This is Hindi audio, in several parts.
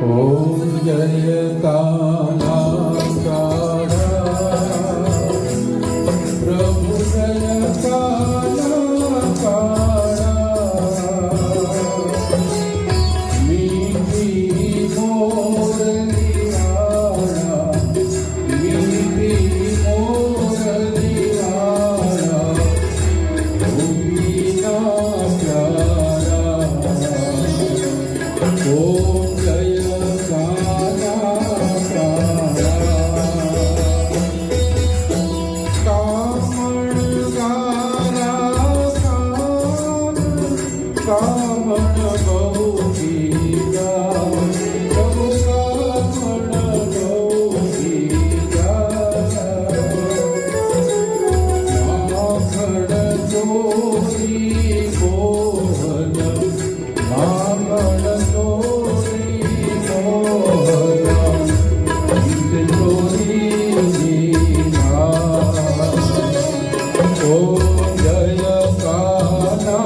ओम जय काला काला प्रभु जय काला काला मीठी मोरलिया मीठी मोरलिया गोपीना प्यारा ओम जय कामण बहुगीता प्रभु कामण बहुगीता माखण चोरी मोहन माखण चोरी मोहन चोरी मीना ओम जय काला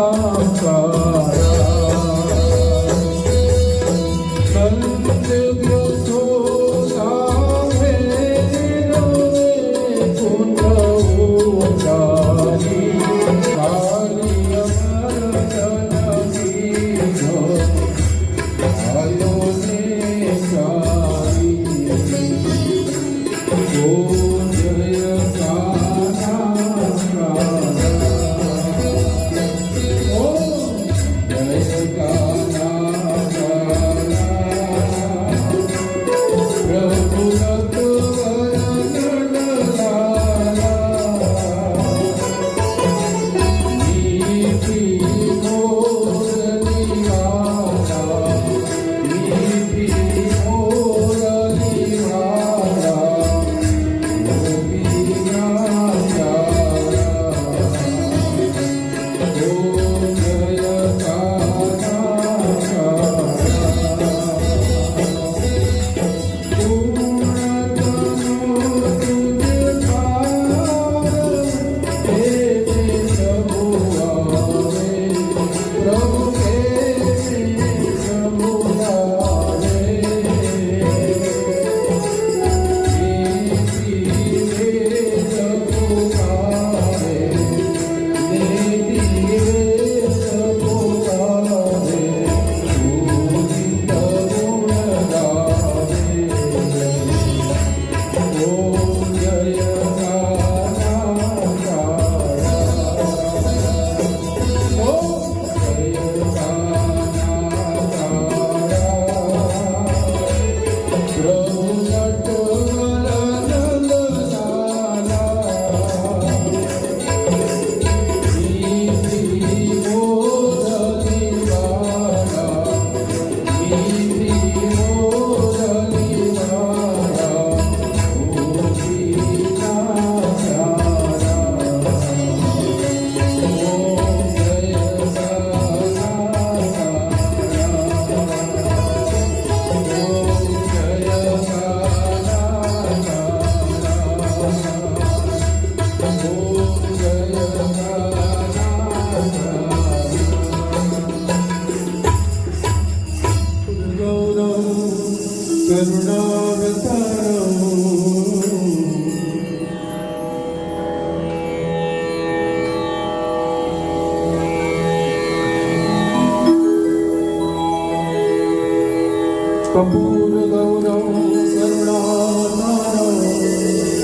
कपूर गौरव करुणाधारं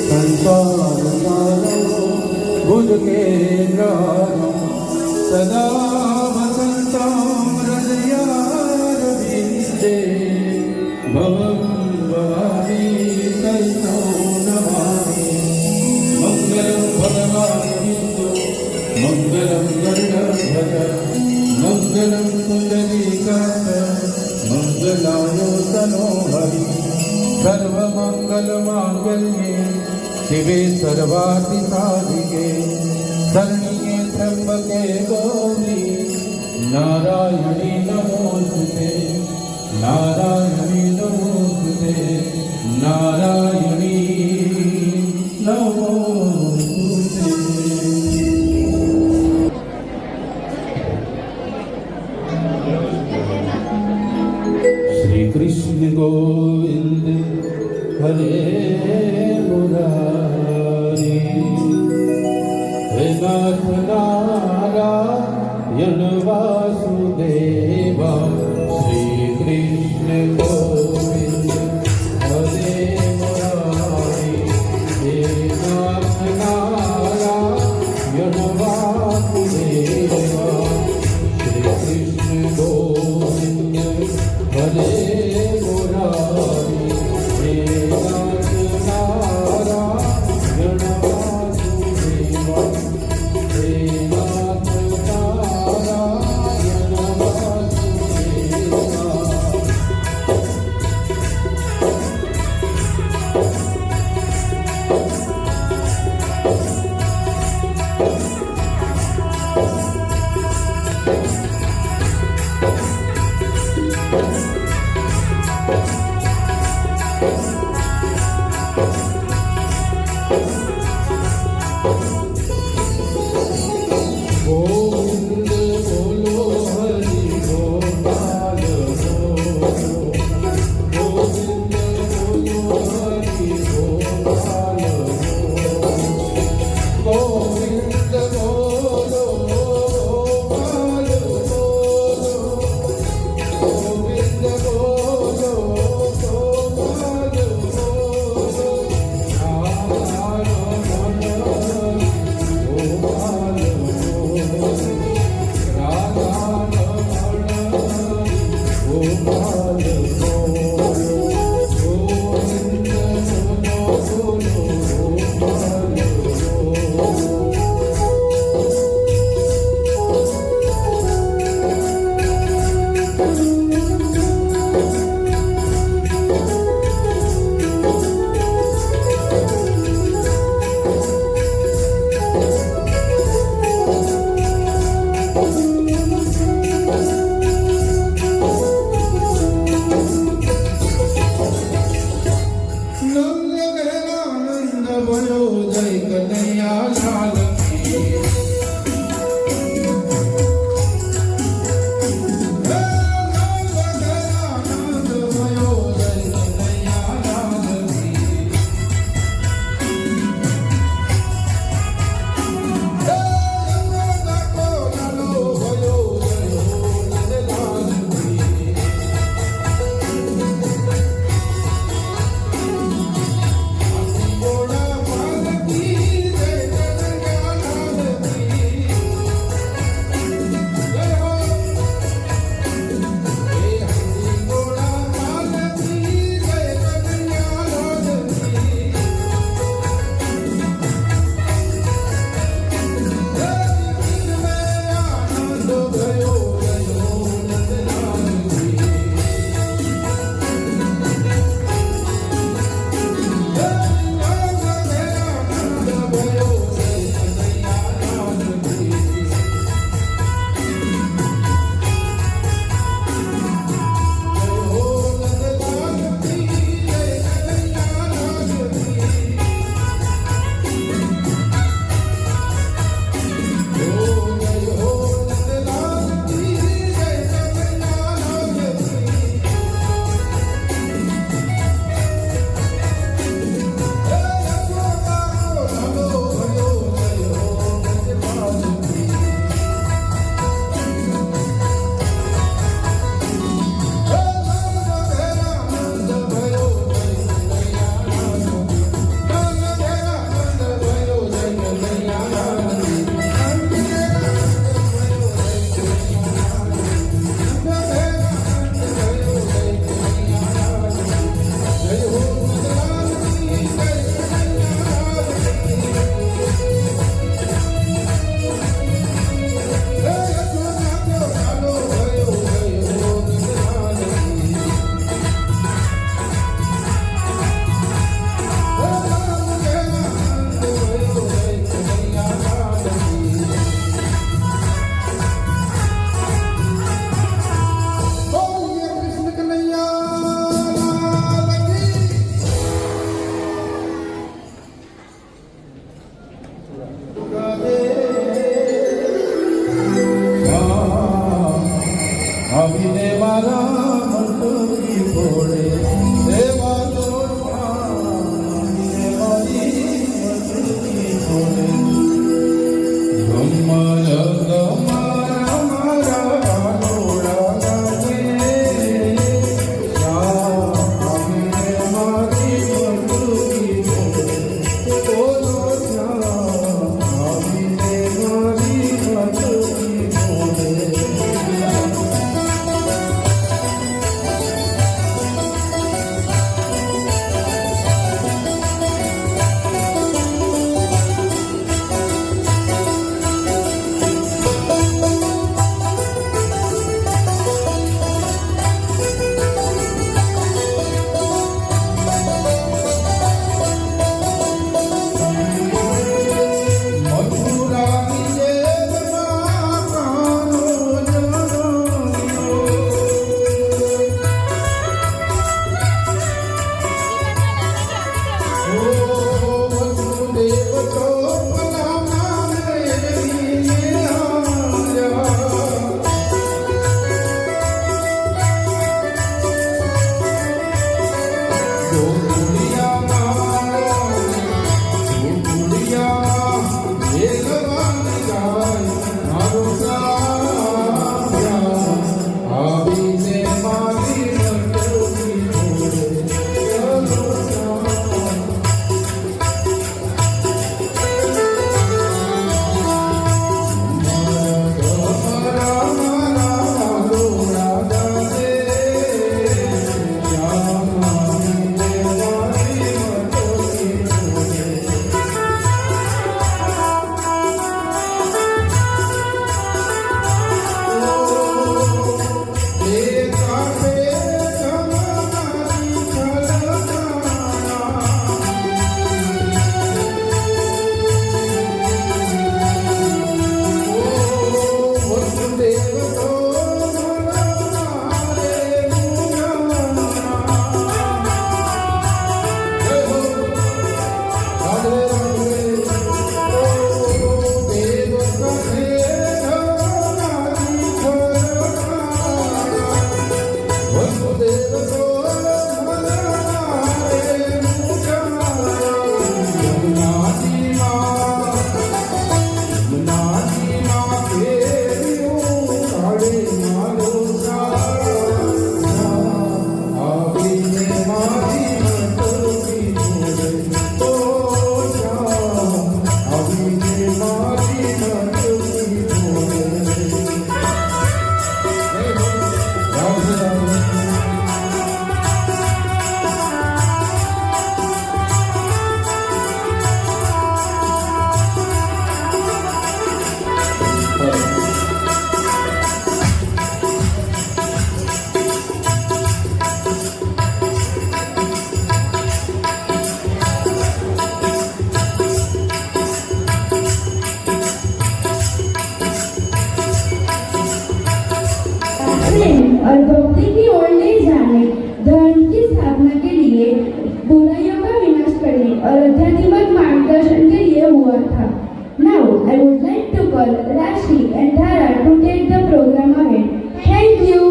संसारसारं भुजगेन्द्रारं सदा वसन्तं हृदयारविन्दे भवं भवानी तस्मै नमामि मङ्गलं भगवान् विष्णु मङ्गलं गरुडध्वज मङ्गलं पुण्डरीकाक्ष मंगलाय तनो हरि सर्वमंगलमांगल्ये शिवे सर्वार्थिसाधिके शरण्ये त्र्यंबके गौरी नारायणी नमोस्तुते नारायणी नमोस्तुते नारायणी नमोस्तुते। श्री कृष्ण गोविंद बोलो हरि गोपाल बोलो गोविंद बोलो हरि गोपाल बोलो गोविंद बोलो गोपाल बोलो गोविंद बोलो गोपाल बोलो और भक्ति की ओर ले जाने, धर्म की स्थापना के लिए, बुराइयों का विनाश करने और आध्यात्मिक मार्गदर्शन के लिए हुआ था। Now I would like to call Rashi and Dhara to take the program ahead. Thank you.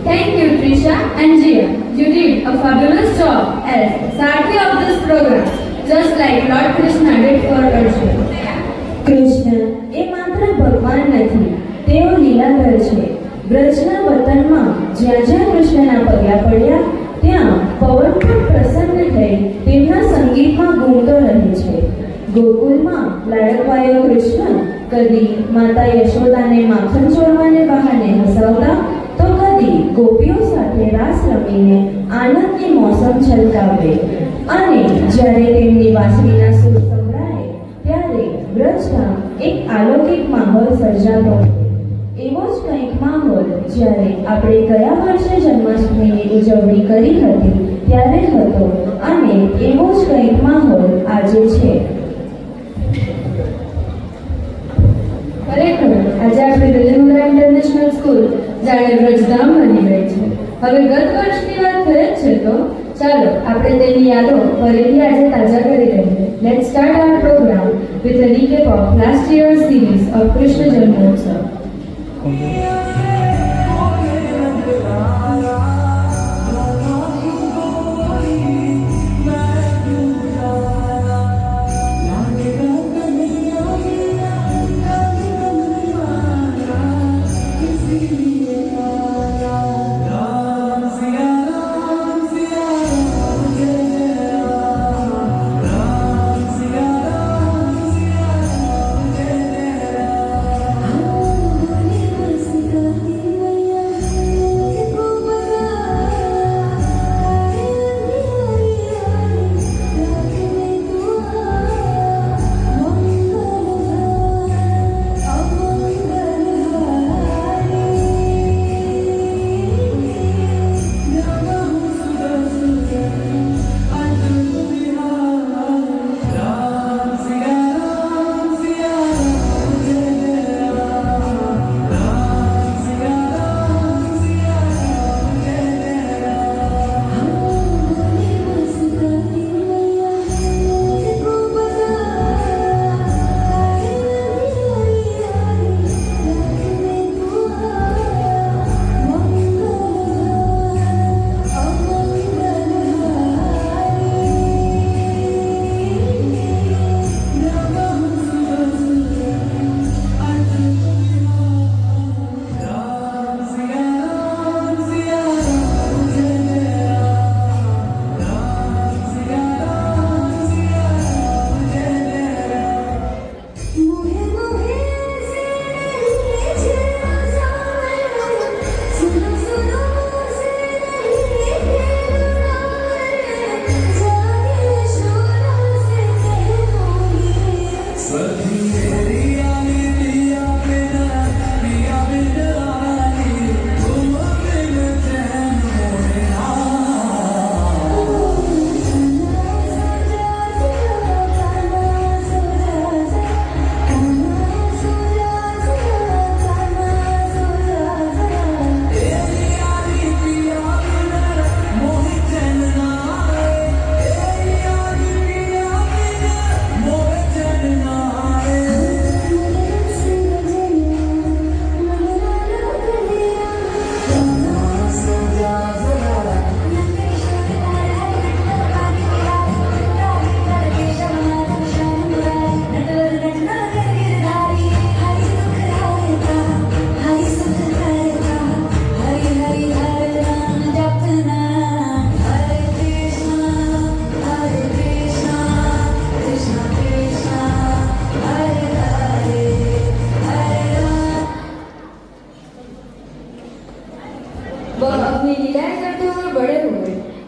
Thank you, Trisha and Jia. You did a fabulous job as Sarthi of this program, just like Lord Krishna did for Arjuna. Krishna એ માત્ર ભગવાન નથી, તેઓ લીલાધર છે. બ્રજના વતનમાં જ્યાં જ્યાં કૃષ્ણના પગલા પડ્યા ત્યાં પવન પણ પ્રસન્ન થઈ તેમના સંગીતમાં ગુંજતો રહે છે. ગોકુલમાં લાડકવાયો કૃષ્ણ કદી માતા યશોદાને માખણ ચોરવાને બહાને હસાવતા તો કદી ગોપીઓ સાથે રાસ રમીને આનંદની મોસમ છલકાવે. અને જ્યારે તેમની વાંસળીના સૂર સંભળાય ત્યારે બ્રજમાં એક અલૌકિક માહોલ સર્જાતો. એવો જ કંઈક માહોલ જ્યારે આપણે ગયા વર્ષે જન્માષ્ટમીની ઉજવણી કરી હતી ત્યારે હતો, અને એવો જ કંઈક માહોલ આજે છે. ખરેખર આજે આપણી રજનગરા ઇન્ટરનેશનલ સ્કૂલ જાણે બ્રજધામ બની ગઈ છે. હવે ગત વર્ષની વાત થઈ જ છે તો ચાલો આપણે તેની યાદો ફરીથી આજે તાજા કરી લઈએ. Let's start our program with a recap of last year's series of Krishna જન્મોત્સવ.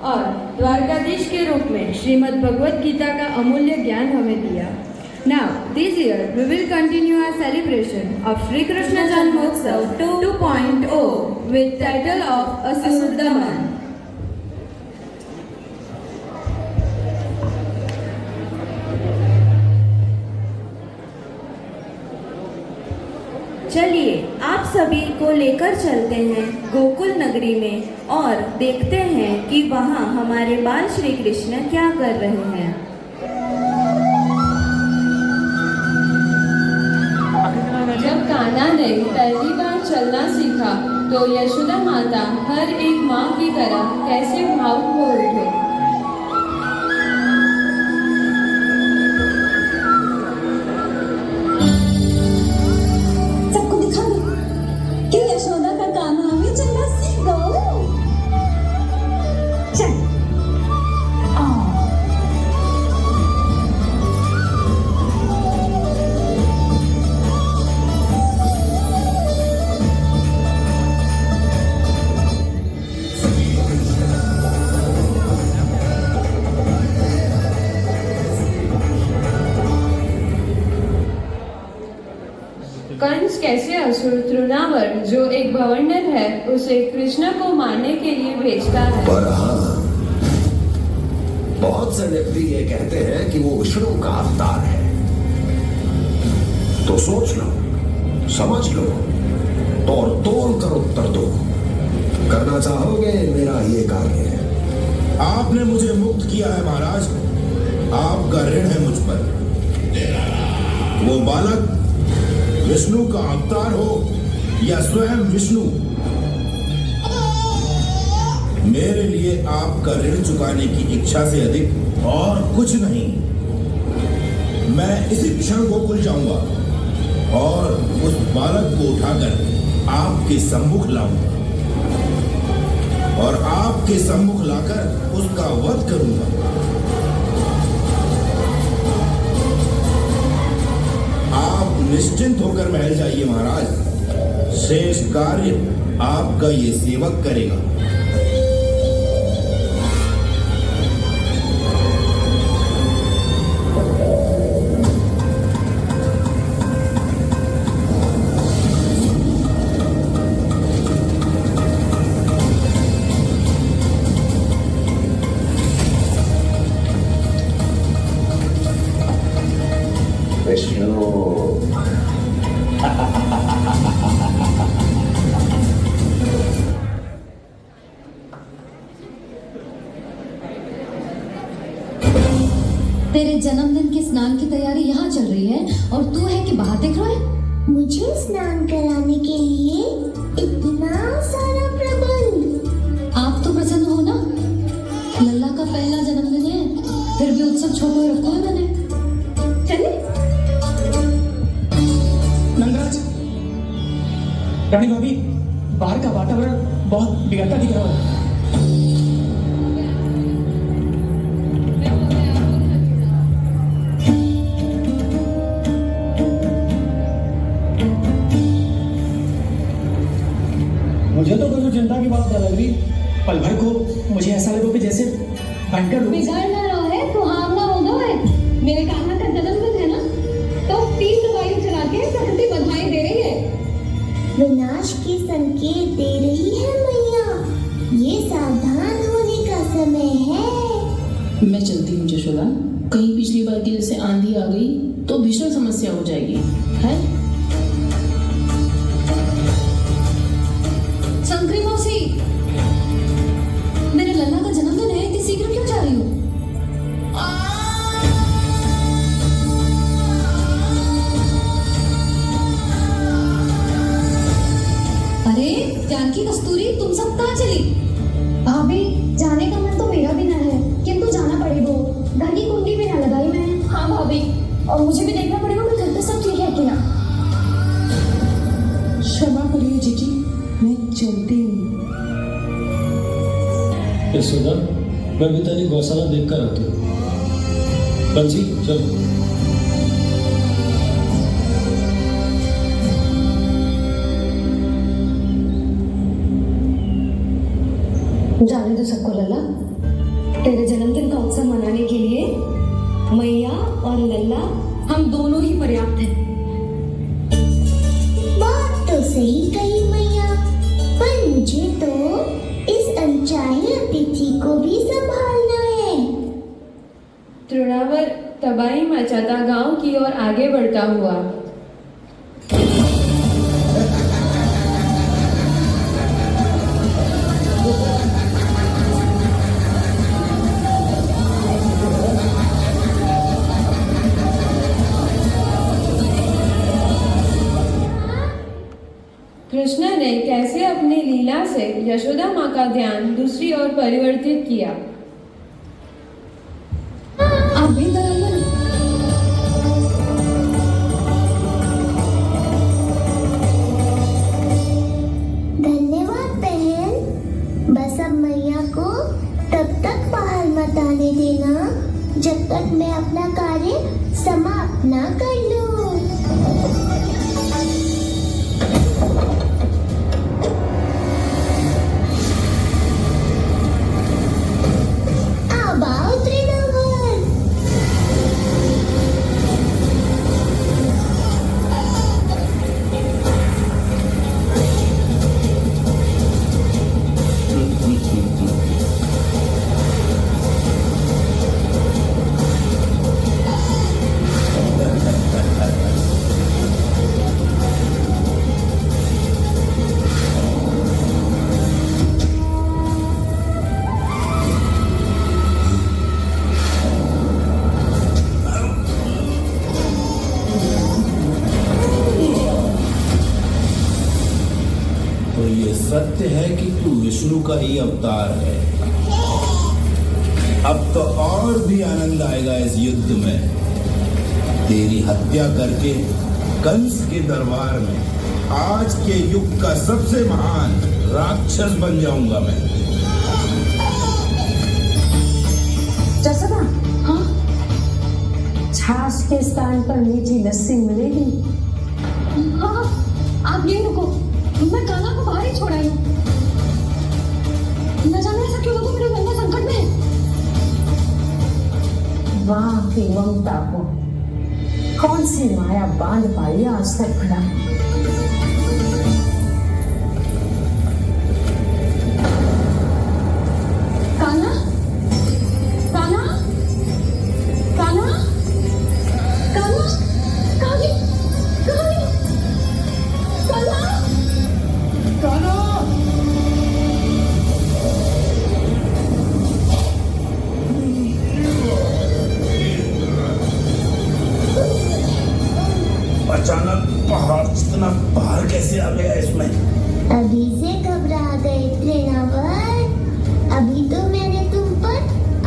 और द्वारकाधीश के रूप में श्रीमद् भगवत गीता का अमूल्य ज्ञान हमें दिया. Now, this year we will continue our celebration of Shri Krishna Janmotsav 2.0 with title of Asur Daman. चलिए आप सभी को लेकर चलते हैं गोकुल नगरी में और देखते हैं कि वहाँ हमारे बाल श्री कृष्ण क्या कर रहे हैं। जब कान्हा ने पहली बार चलना सीखा तो यशोदा माता हर एक माँ की तरह कैसे भावुक हो उठे। सबको दिखा दो कि यशोदा का कान्हा भी चलना सीख गया। चल आओ। कंस कैसे असुर तृणावर जो एक भवंडर है उसे कृष्ण को मारने के लिए भेजता है। पर हाँ, बहुत से व्यक्ति ये कहते हैं कि वो विष्णु का अवतार है। तो सोच लो, समझ लो और तोड़ कर उत्तर दो। करना चाहोगे मेरा ये कार्य? आपने मुझे मुक्त किया है महाराज, आपका ऋण है मुझ पर। वो बालक विष्णु का अवतार हो या स्वयं विष्णु, मेरे लिए आपका ऋण चुकाने की इच्छा से अधिक और कुछ नहीं। मैं इसी क्षण गोकुल जाऊंगा और उस बालक को उठाकर आपके सम्मुख लाऊंगा और आपके सम्मुख लाकर उसका वध करूंगा। आप निश्चिंत होकर महल जाइए महाराज, शेष कार्य आपका ये सेवक करेगा। विष्णु तेरे जन्मदिन के स्नान की तैयारी यहाँ चल रही है और तू है कि बाहर देख रहा है। मुझे स्नान कराने के लिए इतना सारा प्रबंध। आप तो प्रसन्न हो ना, लल्ला का पहला जन्मदिन है, फिर भी उत्सव छोटा ही रखा है मैंने। चले नंदराज, रानी भाभी, बाहर का वातावरण बहुत बिगड़ता दिख रहा है। मुझे तो कोई चिंता की बात न लग रही, पल भर को मुझे ऐसा लगा कि जैसे भयंकर बिगड़ ना रहा है तो हावना होगा है। मेरे कान्हा का जन्मदिन है ना, तो तीव्र वायु चला के प्रकृति बधाई दे रही है। विनाश के संकेत दे रही है मैया, ये सावधान होने का समय है। मैं चलती हूँ जशोदा, कहीं पिछली बार की जैसे आंधी आ गई तो भीषण समस्या हो जाएगी, है? शंकरी मौसी, मेरे लल्ला का जन्मदिन है, इतनी शीघ्र क्यों जा रही हो? अरे जानकी, कस्तूरी, तुम सब कहाँ चली? भाभी, जाने का मन तो मेरा भी ना है, किंतु जाना पड़ेगा। घर की कुंडी भी ना लगाई मैंने। हाँ भाभी, और मुझे भी देखना पड़ेगा कि घर पे सब ठीक है कि ना। क्षमा करिए जीजी, मैं चलती हूँ। यशोदा, मैं भी तेरी गौशाला देख कर आती हूँ। बंसी, चलो। जाने दो सबको लल्ला, तेरे जन्मदिन का उत्सव मनाने के लिए मैया और लल्ला हम दोनों ही पर्याप्त हैं। बात तो सही कही मैया, पर मुझे तो इस अनचाहे अतिथि को भी संभालना है। तृणावर तबाही मचाता गांव की ओर आगे बढ़ता हुआ। कृष्ण ने कैसे अपनी लीला से यशोदा माँ का ध्यान दूसरी ओर परिवर्तित किया। आप भी अंदर आइए ना। धन्यवाद बहन। बस अब मैया को तब तक बाहर मत आने देना जब तक मैं अपना कार्य समाप्त ना कर लूं। अब आओ त्रिनवर। तो ये सत्य है कि तू विष्णु का ही अवतार है। अब तो और भी आनंद आएगा इस युद्ध में। तेरी हत्या करके कंस के दरबार में आज के युग का सबसे महान राक्षस बन जाऊंगा मैं। जसोदा, हाँ, छाछ के स्थान पर मीठी लस्सी मिलेगी। हाँ, आप ये रुको, मैं कान्हा को बाहर ही छोड़ आई हूँ। न जाने ऐसा क्यों लोगों मेरे गंगा संकट में। वाह की ममता को कौन सी माया बांध पाई आज तक खड़ा। कान्हा, कान्हा, कान्हा, कान्हा, कहाँ गई? कहाँ गई? कान्हा, कान्हा, अचानक पहाड़ इतना बाहर कैसे आ गया इसमें? अभी से घबरा गए त्रिनवर। अभी तो मैंने तुम पर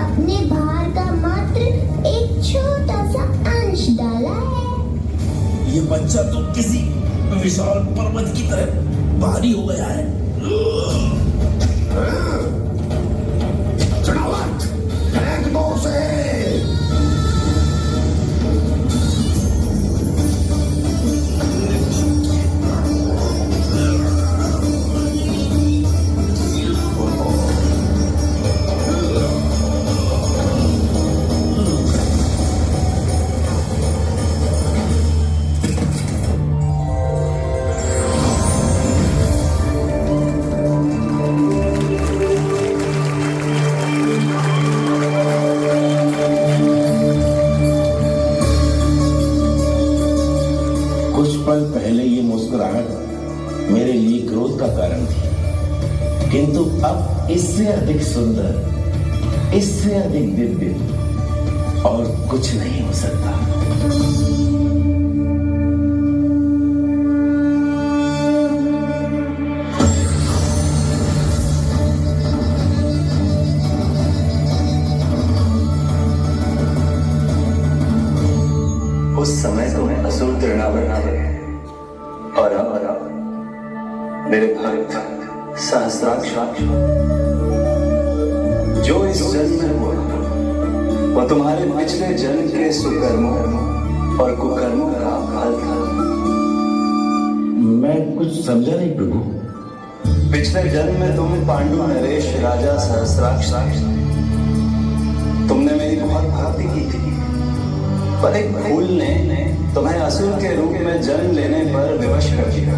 अपने भार का मात्र एक छोटा सा अंश डाला है। ये बच्चा तो किसी विशाल पर्वत की तरह भारी हो गया है। चढ़ावट, फेंक दो उसे। कुछ पल पहले ये मुस्कुराहट मेरे लिए क्रोध का कारण थी, किंतु अब इससे अधिक सुंदर, इससे अधिक दिव्य और कुछ नहीं हो सकता। उस समय तो मैं असुर तृणावर थे और अब मेरे भक्त सहस्राक्ष जो इस जन्म में हुआ वो तुम्हारे पिछले जन्म के सुकर्मों और कुकर्मों का फल था। मैं कुछ समझा नहीं प्रभु। पिछले जन्म में तुम पांडु नरेश राजा सहस्राक्ष तुमने मेरी बहुत भक्ति की थी, पर एक भूल ने तुम्हें असुर के रूप में जन्म लेने पर विवश कर दिया।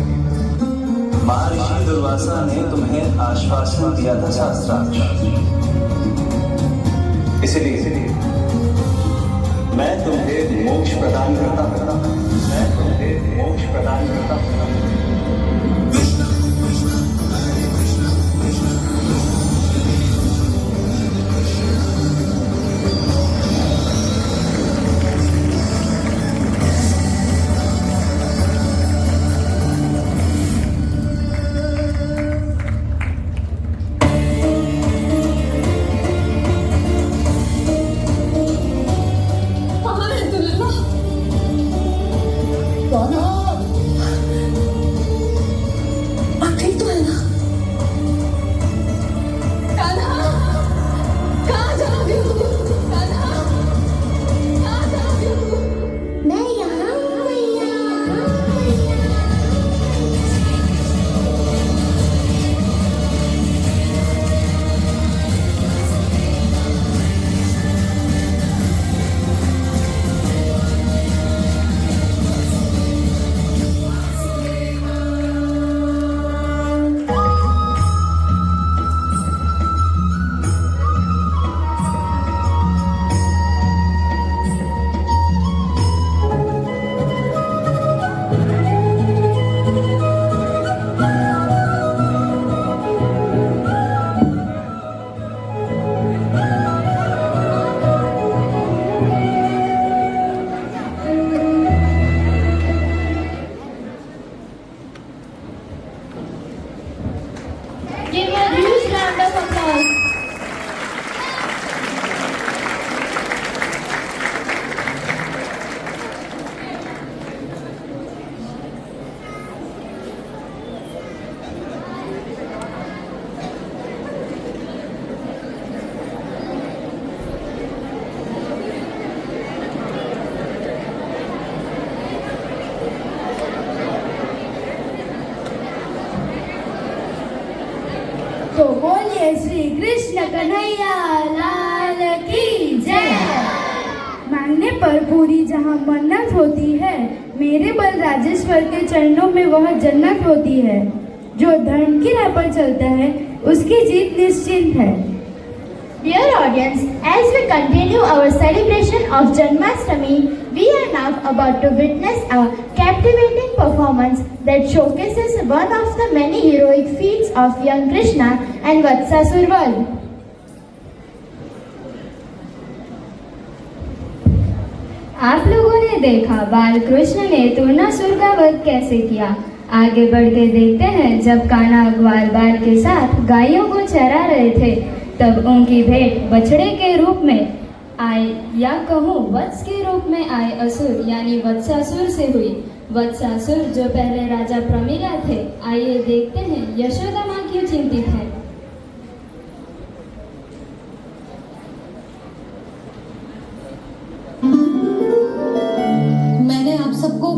महर्षि दुर्वासा ने तुम्हें आश्वासन दिया था सहस्राक्ष, इसलिए मैं तुम्हें मोक्ष प्रदान करता हूँ। मैं तुम्हें मोक्ष प्रदान करता हूँ। श्री कृष्ण कन्हैया लाल की जय। मांगने पर पूरी जहाँ मन्नत होती है, मेरे बल राजेश्वर के चरणों में वह जन्नत होती है। जो धर्म की राह पर चलता है उसकी जीत निश्चित है। Dear audience, as we continue our celebration of Janmashtami, we are now about to witness a captivating performance that showcases one of the many heroic feats of young Krishna and Vatsasur world. आप लोगों ने देखा बाल कृष्ण ने तूर्णासुर का वध कैसे किया। आगे बढ़ के देखते हैं, जब कान्हा ग्वाल बाल के साथ गायों को चरा रहे थे, तब उनकी भेंट बछड़े के रूप में आए, या कहूँ वत्स के रूप में आए असुर यानी वत्सासुर से हुई। वत्सासुर जो पहले राजा प्रमिला थे। आइए देखते हैं यशोदा माँ क्यों चिंतित है। मैंने आप सबको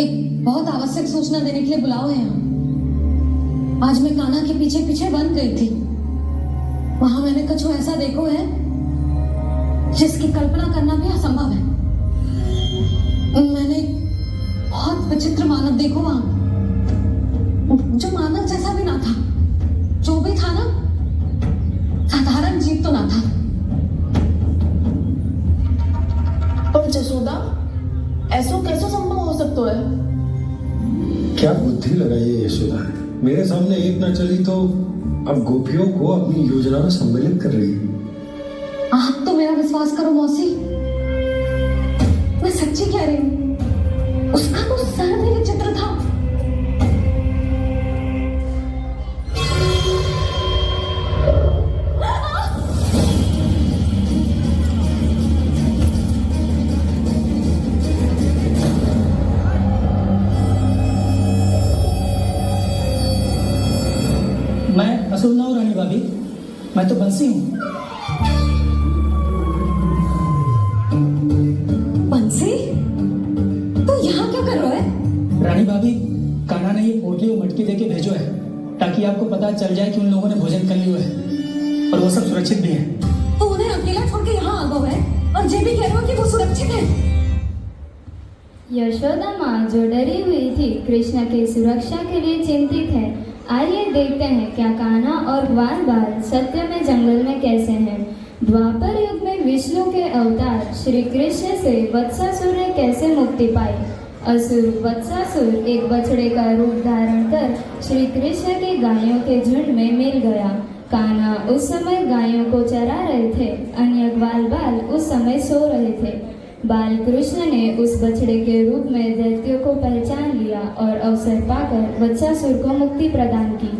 एक बहुत आवश्यक सूचना देने के लिए बुलाया है यहाँ। आज मैं कान्हा के पीछे पीछे बन गई थी। वहां मैंने कुछ ऐसा देखो है जिसकी कल्पना करना भी असंभव है। मैंने बहुत विचित्र मानव देखो वहां, जो मानव जैसा भी ना था। जो भी था ना, साधारण जीव तो ना था। पर जसोदा, ऐसा कैसे संभव हो सकता है? क्या बुद्धि लगाई है यशोदा। मेरे सामने एक न चली तो अब गोपियों को अपनी योजना में सम्मिलित कर रही है। आप तो मेरा विश्वास करो मौसी, मैं सच्ची कह रही हूँ। उसका तो सर भी विचित्र था। मैं असुर ना हूं रानी भाभी, मैं तो बंसी हूँ। बंसी, तू यहाँ क्या कर रहा है? रानी भाभी, कान्हा ने ये पोटली और मटकी देके भेजो है ताकि आपको पता चल जाए कि उन लोगों ने भोजन कर लिया है और वो सब सुरक्षित भी है। तू उन्हें अकेला छोड़ के यहाँ आ गया है और ये भी कह रहा है कि वो सुरक्षित है। यशोदा माँ जो डरी हुई थी, कृष्ण की सुरक्षा के लिए चिंतित है। आइए देखते हैं क्या कान्हा और ग्वाल बाल सत्य में जंगल में कैसे हैं। द्वापर युग में विष्णु के अवतार श्री कृष्ण से वत्सासुर ने कैसे मुक्ति पाई। असुर वत्सासुर एक बछड़े का रूप धारण कर श्री कृष्ण के गायों के झुंड में मिल गया। कान्हा उस समय गायों को चरा रहे थे, अन्य ग्वाल बाल उस समय सो रहे थे। बाल कृष्ण ने उस बछड़े के रूप में दैत्यों को पहचान लिया और अवसर पाकर वत्सासुर को मुक्ति प्रदान की।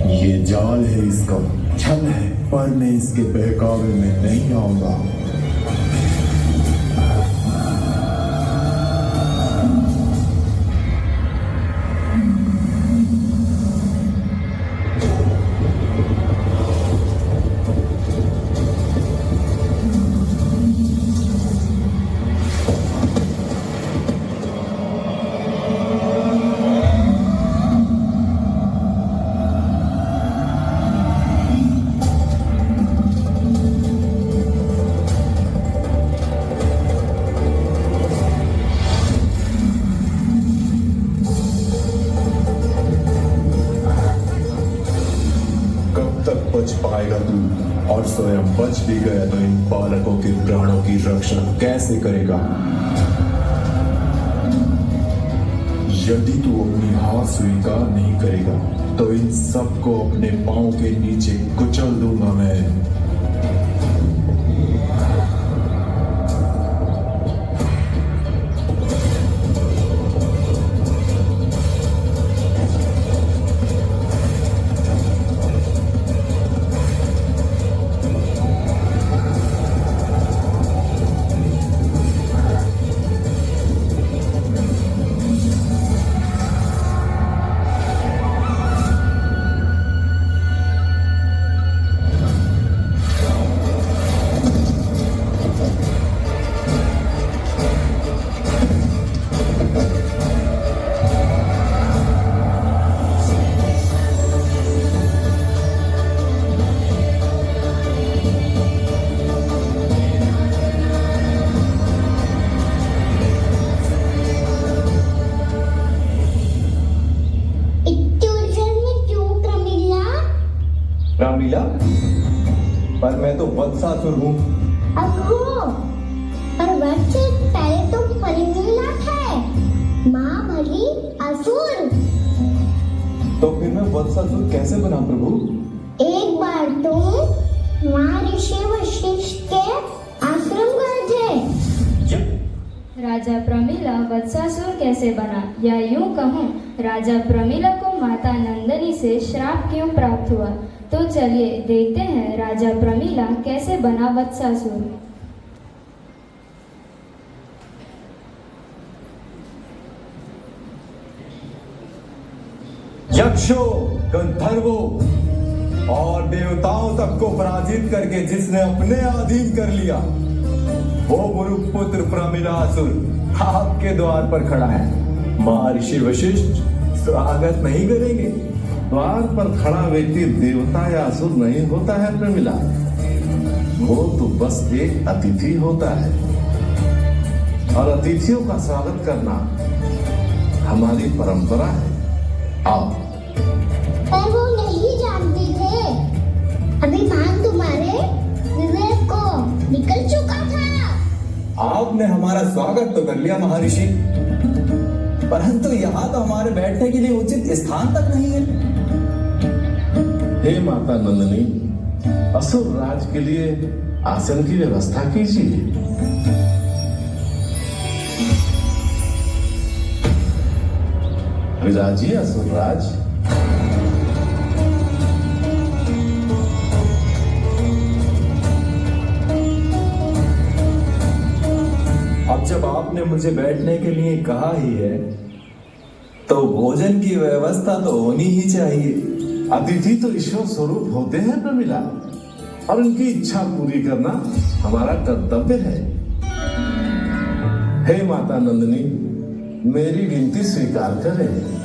ये जाल है इसका, छल है, पर मैं इसके बहकावे में नहीं आऊंगा। बच पाएगा तू, और स्वयं बच भी गया तो इन बालकों के प्राणों की रक्षा कैसे करेगा? यदि तू अपनी हार स्वीकार नहीं करेगा तो इन सबको अपने पांव के नीचे कुचल दूंगा मैं। रामलीला, पर मैं तो वत्सासुर हूँ। अब हो, पर वत्स से पहले तो परिणीला थे, माँ भली असुर। तो फिर मैं वत्सासुर कैसे बना प्रभु? एक बार तुम महर्षि वशिष्ठ के आश्रम गए थे। राजा प्रमिला वत्सासुर कैसे बना, या यूं कहूँ राजा प्रमिला को माता नंदिनी से श्राप क्यों प्राप्त हुआ। तो चलिए देखते हैं राजा प्रमिला कैसे बना वत्सासुर। यक्षों, गंधर्वों और देवताओं तक को पराजित करके जिसने अपने अधीन कर लिया, वो मुरुपुत्र प्रमिलासुर आपके द्वार पर खड़ा है। महर्षि वशिष्ठ स्वागत नहीं करेंगे। द्वार पर खड़ा व्यक्ति देवता या असुर नहीं होता है प्रमिला, वो तो बस एक अतिथि होता है, और अतिथियों का स्वागत करना हमारी परंपरा है। आओ। पर वो नहीं जानते थे, अभिमान तुम्हारे विवेक को निकल चुका था। आपने हमारा स्वागत तो कर लिया महर्षि, परंतु यहाँ तो हमारे बैठने के लिए उचित स्थान तक नहीं है। हे माता नंदिनी, असुर राज के लिए आसन की व्यवस्था कीजिए। विराजिए असुर राज। अब जब आपने मुझे बैठने के लिए कहा ही है, तो भोजन की व्यवस्था तो होनी ही चाहिए। अतिथि तो ईश्वर स्वरूप होते हैं प्रमिला, और उनकी इच्छा पूरी करना हमारा कर्तव्य है। हे माता नंदिनी, मेरी विनती स्वीकार करें।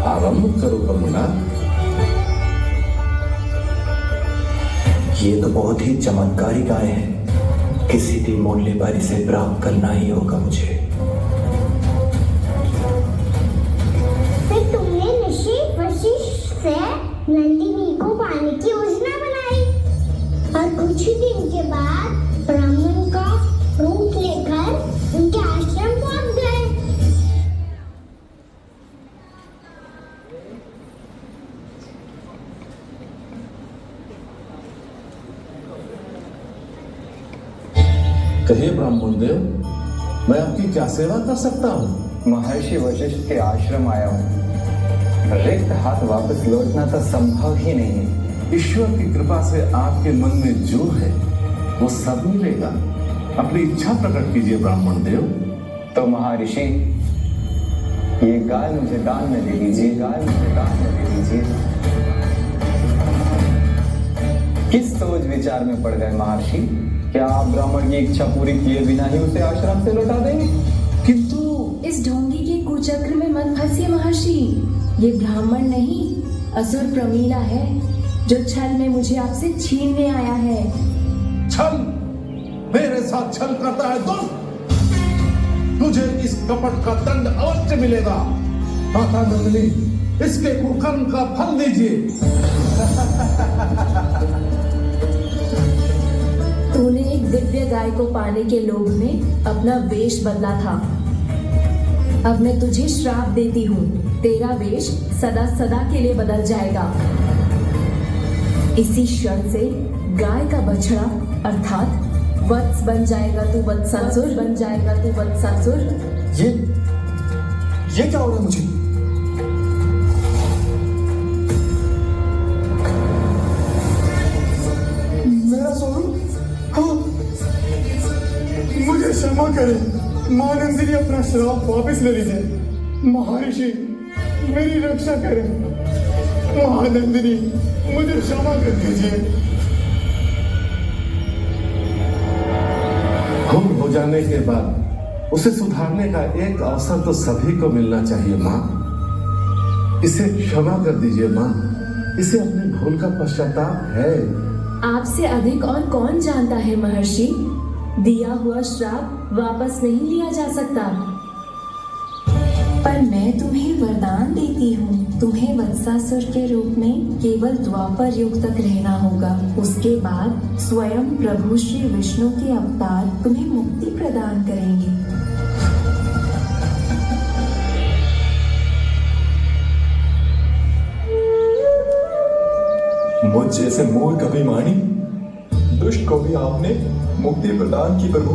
आरंभ करो करुणा। ये तो बहुत ही चमत्कारी गाय है, किसी भी मूल्य पर इसे प्राप्त करना ही होगा मुझे। फिर तुमने ऋषि वशिष्ठ से नंदिनी को पाने की योजना बनाई, और कुछ ही दिन के बाद ब्राह्मण का रूप लेकर उनके आश्रम पहुंच गए। कहिए ब्राह्मण देव, मैं आपकी क्या सेवा कर सकता हूँ? महर्षि वशिष्ठ के आश्रम आया हूँ। रिक्त हाथ वापस लौटना तो संभव ही नहीं है। ईश्वर की कृपा से आपके मन में जो है वो सब मिलेगा। अपनी इच्छा प्रकट कीजिए ब्राह्मण देव। तो महर्षि, ये गाय मुझे दान में दे दीजिए। गाय मुझे दान में दे दीजिए। किस सोच विचार में पड़ गए महर्षि? क्या आप ब्राह्मण की इच्छा पूरी किए बिना ही उसे आश्रम से लौटा देंगे? किंतु इस ढोंगी के कुचक्र में मत फंसिए महर्षि। ये ब्राह्मण नहीं, असुर प्रमीला है, जो छल में मुझे आपसे छीनने आया है। छल? मेरे साथ छल करता है दुष्ट? तुझे इस कपट का दंड अवश्य मिलेगा। माता नंदिनी, इसके कुकर्म का फल दीजिए। तूने एक दिव्य गाय को पाने के लोभ में अपना वेश बदला था। अब मैं तुझे श्राप देती हूँ, तेरा वेश सदा सदा के लिए बदल जाएगा। इसी क्षण से गाय का बछड़ा अर्थात वत्स बन जाएगा तू वत्सासुर, बन जाएगा तू वत्सासुर। ये क्या हो रहा है मुझे? मेरा स्वरूप? हाँ, मुझे क्षमा करें। मां नंदिनी अपना श्राप वापस ले लीजिए। महर्षि मेरी रक्षा करें। महानंदिनी मुझे क्षमा कर दीजिए। गुम हो जाने के बाद उसे सुधारने का एक अवसर तो सभी को मिलना चाहिए माँ। इसे क्षमा कर दीजिए माँ, इसे अपनी भूल का पश्चाताप है। आपसे अधिक और कौन जानता है महर्षि, दिया हुआ श्राप वापस नहीं लिया जा सकता। पर मैं तुम्हें वरदान देती हूँ, तुम्हें वत्सासुर के रूप में केवल द्वापर युग तक रहना होगा। उसके बाद स्वयं प्रभु श्री विष्णु के अवतार तुम्हें मुक्ति प्रदान करेंगे। मुझ जैसे मूर्ख अभिमानी दुष्ट को भी आपने मुक्ति प्रदान की प्रभु।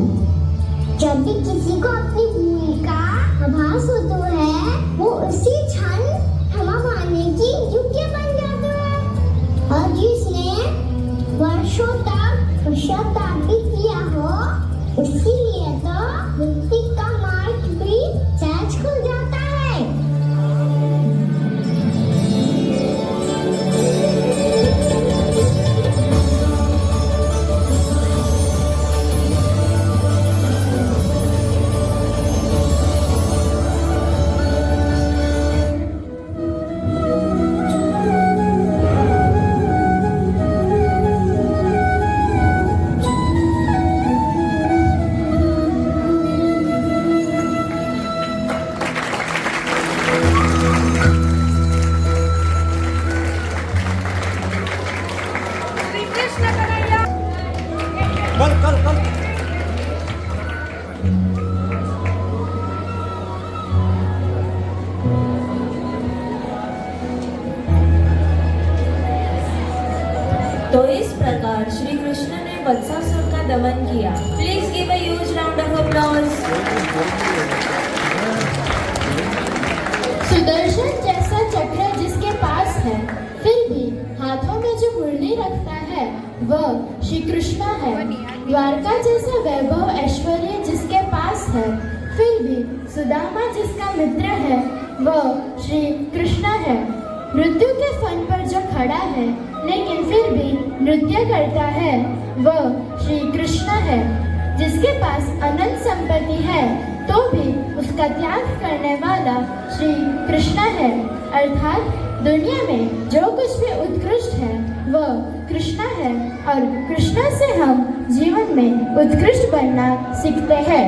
जब भी किसी को अपनी भूल का आभास होता है, वो उसी क्षण क्षमा मांगने की योग्य बन जाता है। और जिसने वर्षों तक पश्चाताप भी किया हो, उसके लिए तो मुक्ति का मार्ग भी सहज खुल जाता है। तो इस प्रकार श्री कृष्ण ने वत्सासुर का दमन किया। Please give a huge round of applause. Sudarshan जैसा चक्र जिसके पास है, फिर भी हाथों में जो मुरली रखता है वह श्री कृष्ण है। द्वारका जैसा वैभव ऐश्वर्य जिसके पास है, फिर भी सुदामा जिसका मित्र है वह श्री कृष्ण है। मृत्यु के फन पर जो खड़ा है लेकिन फिर भी नृत्य करता है वह श्री कृष्ण है। जिसके पास अनंत संपत्ति है तो भी उसका त्याग करने वाला श्री कृष्ण है। अर्थात दुनिया में जो कुछ भी उत्कृष्ट है वह कृष्ण है और कृष्ण से हम जीवन में उत्कृष्ट बनना सीखते हैं।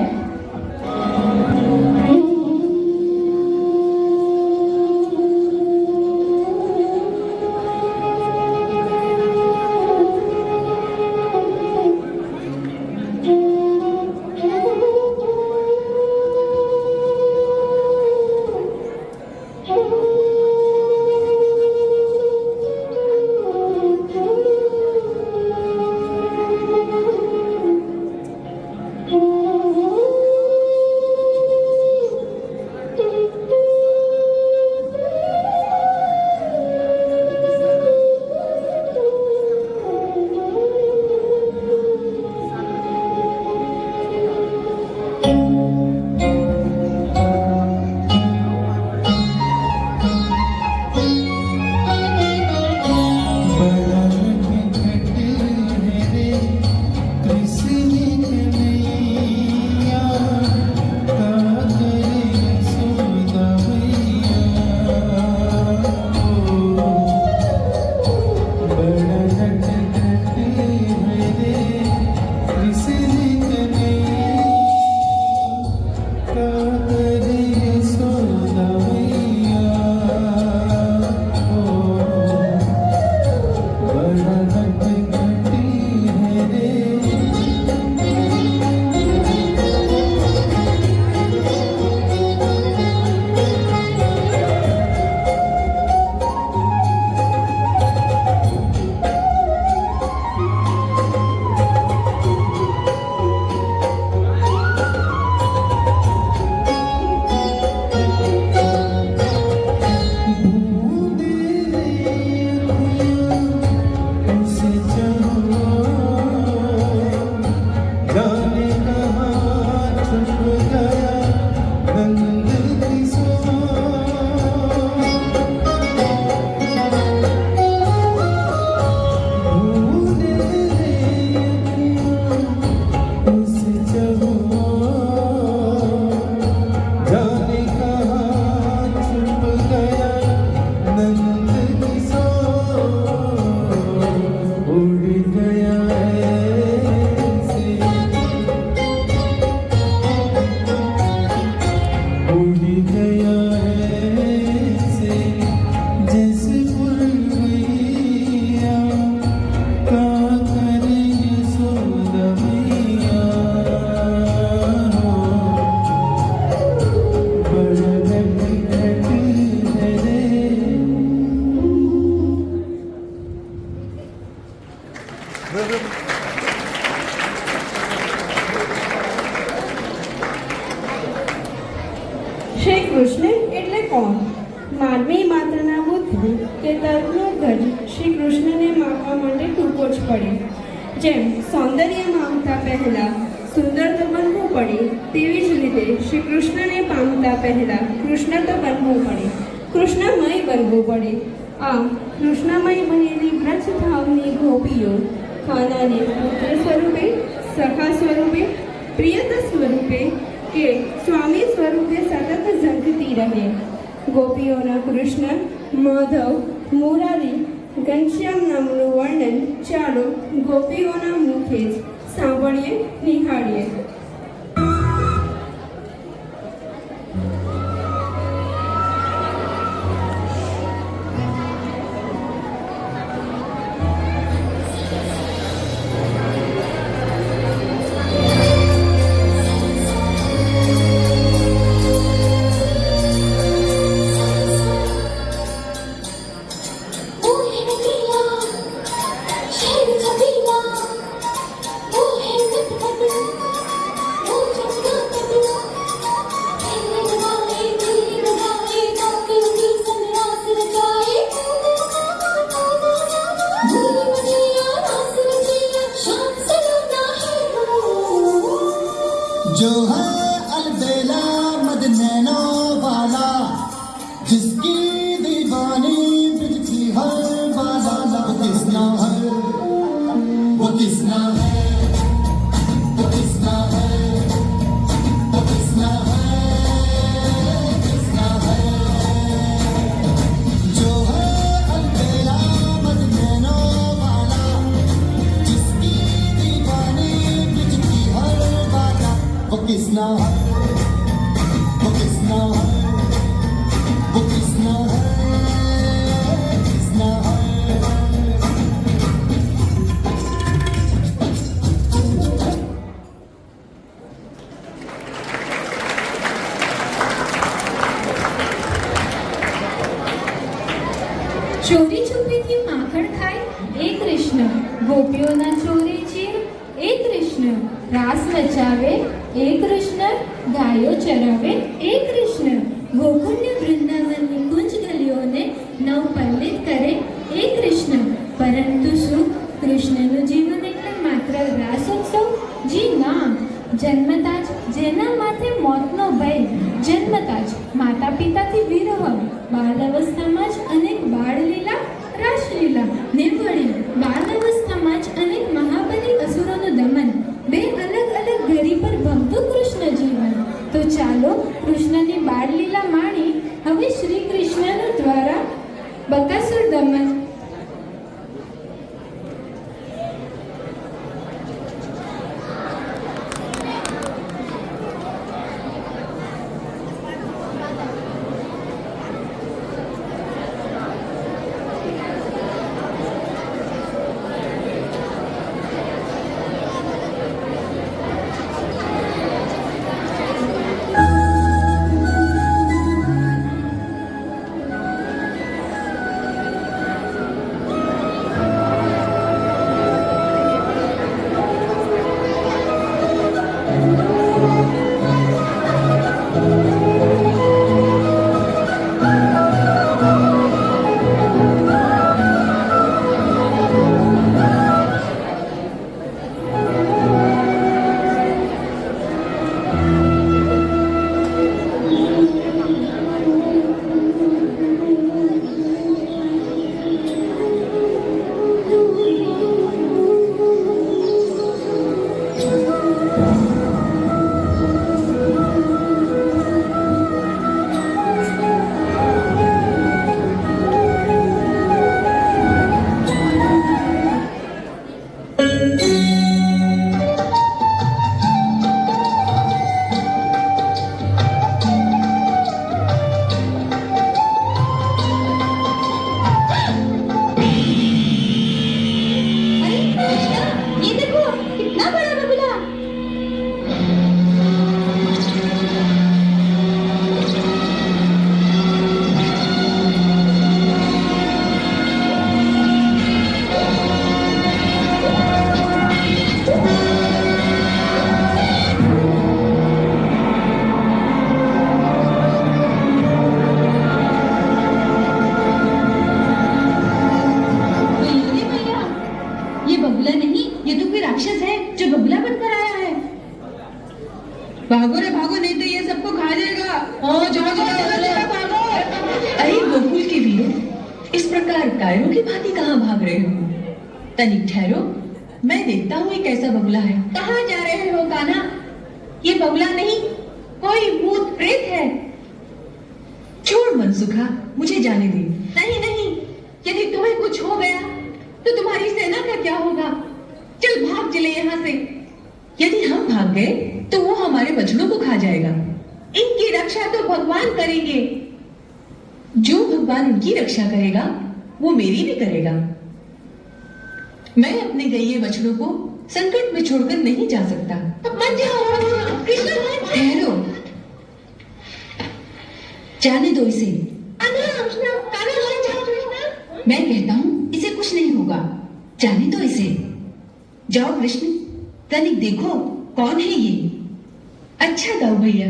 શ્રી કૃષ્ણ એટલે કોણ? માનવી માત્રના બુદ્ધિ કે તર્કનો ગજ શ્રી કૃષ્ણને માપવા માટે ટૂંકો જ પડે. જેમ સૌંદર્ય માગતા પહેલા સુંદર તો બનવું પડે, તેવી જ રીતે શ્રી કૃષ્ણને પામતા પહેલા કૃષ્ણ તો બનવું પડે, કૃષ્ણમય બનવું પડે. આમ કૃષ્ણમય બનેલી વ્રજ ભાવની ગોપીઓ ખાનાને પુત્ર સ્વરૂપે, સખા સ્વરૂપે, પ્રિયત સ્વરૂપે કે સ્વામી સ્વરૂપે સતત ઝંખતી રહે. ગોપીઓના કૃષ્ણ, માધવ, મુરારી, ઘનશ્યામ નામનું વર્ણન ચાલો ગોપીઓના મુખે જ સાંભળીએ, નિહાળીએ. जो है अलबेला मद नैनो वाला, जिसकी दीवानी बिजती हर बाला. वो किसना है, वो किसना है, वो किसना है, वो किसना है, किसना है. जो है अलबेला मद नैनो वाला, जिसकी दीवानी बिजती हर बाला. वो किसना है, वो किसना है, वो किसना है, किसना है. ચોરી છુપીથી માખણ ખાય એ કૃષ્ણ, ગોપીઓના ચોરી ચીર એ કૃષ્ણ, રાસ રચાવે એ કૃષ્ણ, ગાયો ચરાવે એ કૃષ્ણ, ગોકુલ્ય વૃંદાવનની કુંજ ગલીઓને નવપલ્લિત કરે એ કૃષ્ણ. પરંતુ શું કૃષ્ણનું જીવન એટલે માત્ર રાસોત્સવ? જી ના. જન્મતા જ જેના માથે મોતનો ભય, જન્મતા જ માતા પિતાથી વિરહ, બાળ અવસ્થામાં જ અનેક બાળલીલા, રાસલીલા ને વળી બાળ અવસ્થામાં જ અનેક મહાબલી અસુરોનું દમન, બે અલગ અલગ ઘડી પર ભમતું કૃષ્ણ જીવન. તો ચાલો કૃષ્ણની બાળલીલા માણી હવે શ્રી કૃષ્ણનું દ્વારા બકાસુર દમન. अरे गोकुल के वीरों, इस प्रकार कायरों की भांति कहाँ भाग रहे हो? तनिक ठहरो, मैं देखता हूँ ये कैसा बगुला है। कहाँ जा रहे हो कान्हा? ये बगुला नहीं, कोई भूत प्रेत है। छोड़ मनसुखा, मुझे जाने दे। नहीं नहीं, यदि तुम्हें कुछ हो गया तो तुम्हारी सेना का क्या होगा? चल भाग चले यहाँ से। यदि हम भाग गए तो वो हमारे बछड़ों को खा जाएगा। इनकी रक्षा तो भगवान करेंगे। जो भगवान इनकी रक्षा करेगा वो मेरी भी करेगा। मैं अपने गए बछड़ों को संकट में छोड़कर नहीं जा सकता। मत जाओ कृष्ण, मत ठहरो, जाने दो इसे। मैं कहता हूँ इसे कुछ नहीं होगा, जाने दो इसे। जाओ कृष्ण, तनिक देखो कौन है ये। अच्छा गाओ भैया।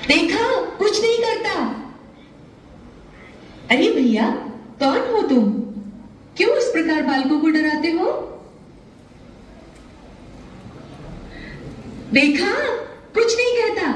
देखा, कुछ नहीं करता। अरे भैया, कौन हो तुम? क्यों इस प्रकार बालकों को डराते हो? देखा, कुछ नहीं कहता।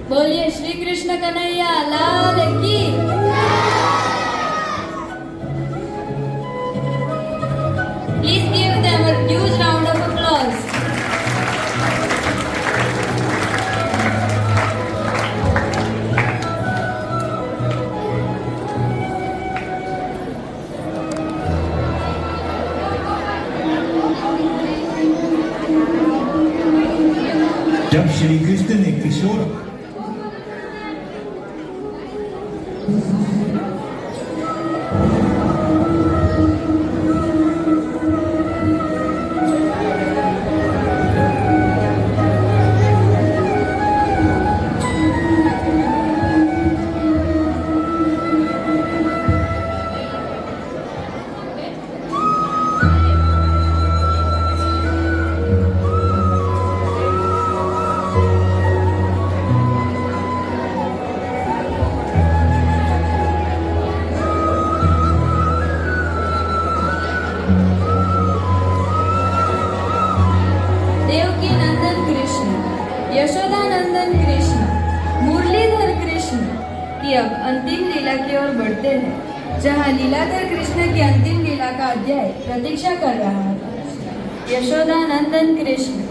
बोलिए श्री कृष्ण कन्हैया लाल की। Please give them a huge round of applause. जब श्री कृष्ण ने किशोर देवकी नंदन कृष्ण, यशोदा नंदन कृष्ण, मुरलीधर कृष्ण की अब अंतिम लीला की ओर बढ़ते हैं, जहां लीलाधर कृष्ण की अंतिम लीला का अध्याय प्रतीक्षा कर रहा है। यशोदा नंदन कृष्ण,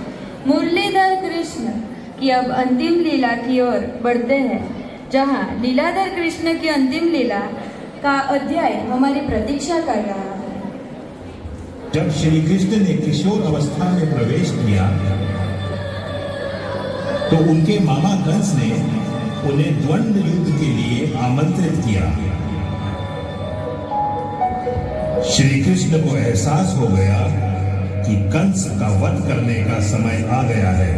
मुरलीधर कृष्ण की अब अंतिम लीला की ओर बढ़ते हैं, जहां लीलाधर कृष्ण की अंतिम लीला का अध्याय हमारी प्रतीक्षा कर रहा है। जब श्री कृष्ण ने किशोर अवस्था में प्रवेश किया तो उनके मामा कंस ने उन्हें द्वंद्व युद्ध के लिए आमंत्रित किया। श्री कृष्ण को एहसास हो गया कि कंस का वध करने का समय आ गया है।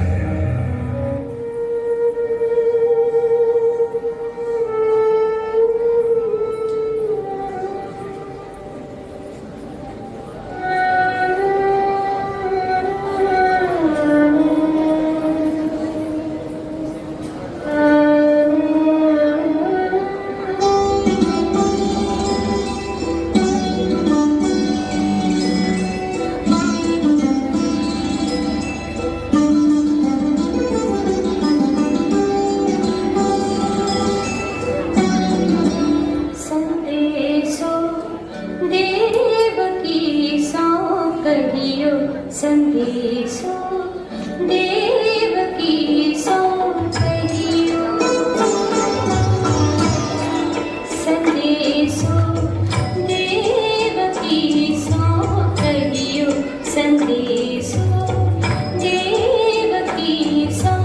संदेशो देवकी सो कहियो, संदेशो देवकी सो कहियो, संदेशो देवकी सो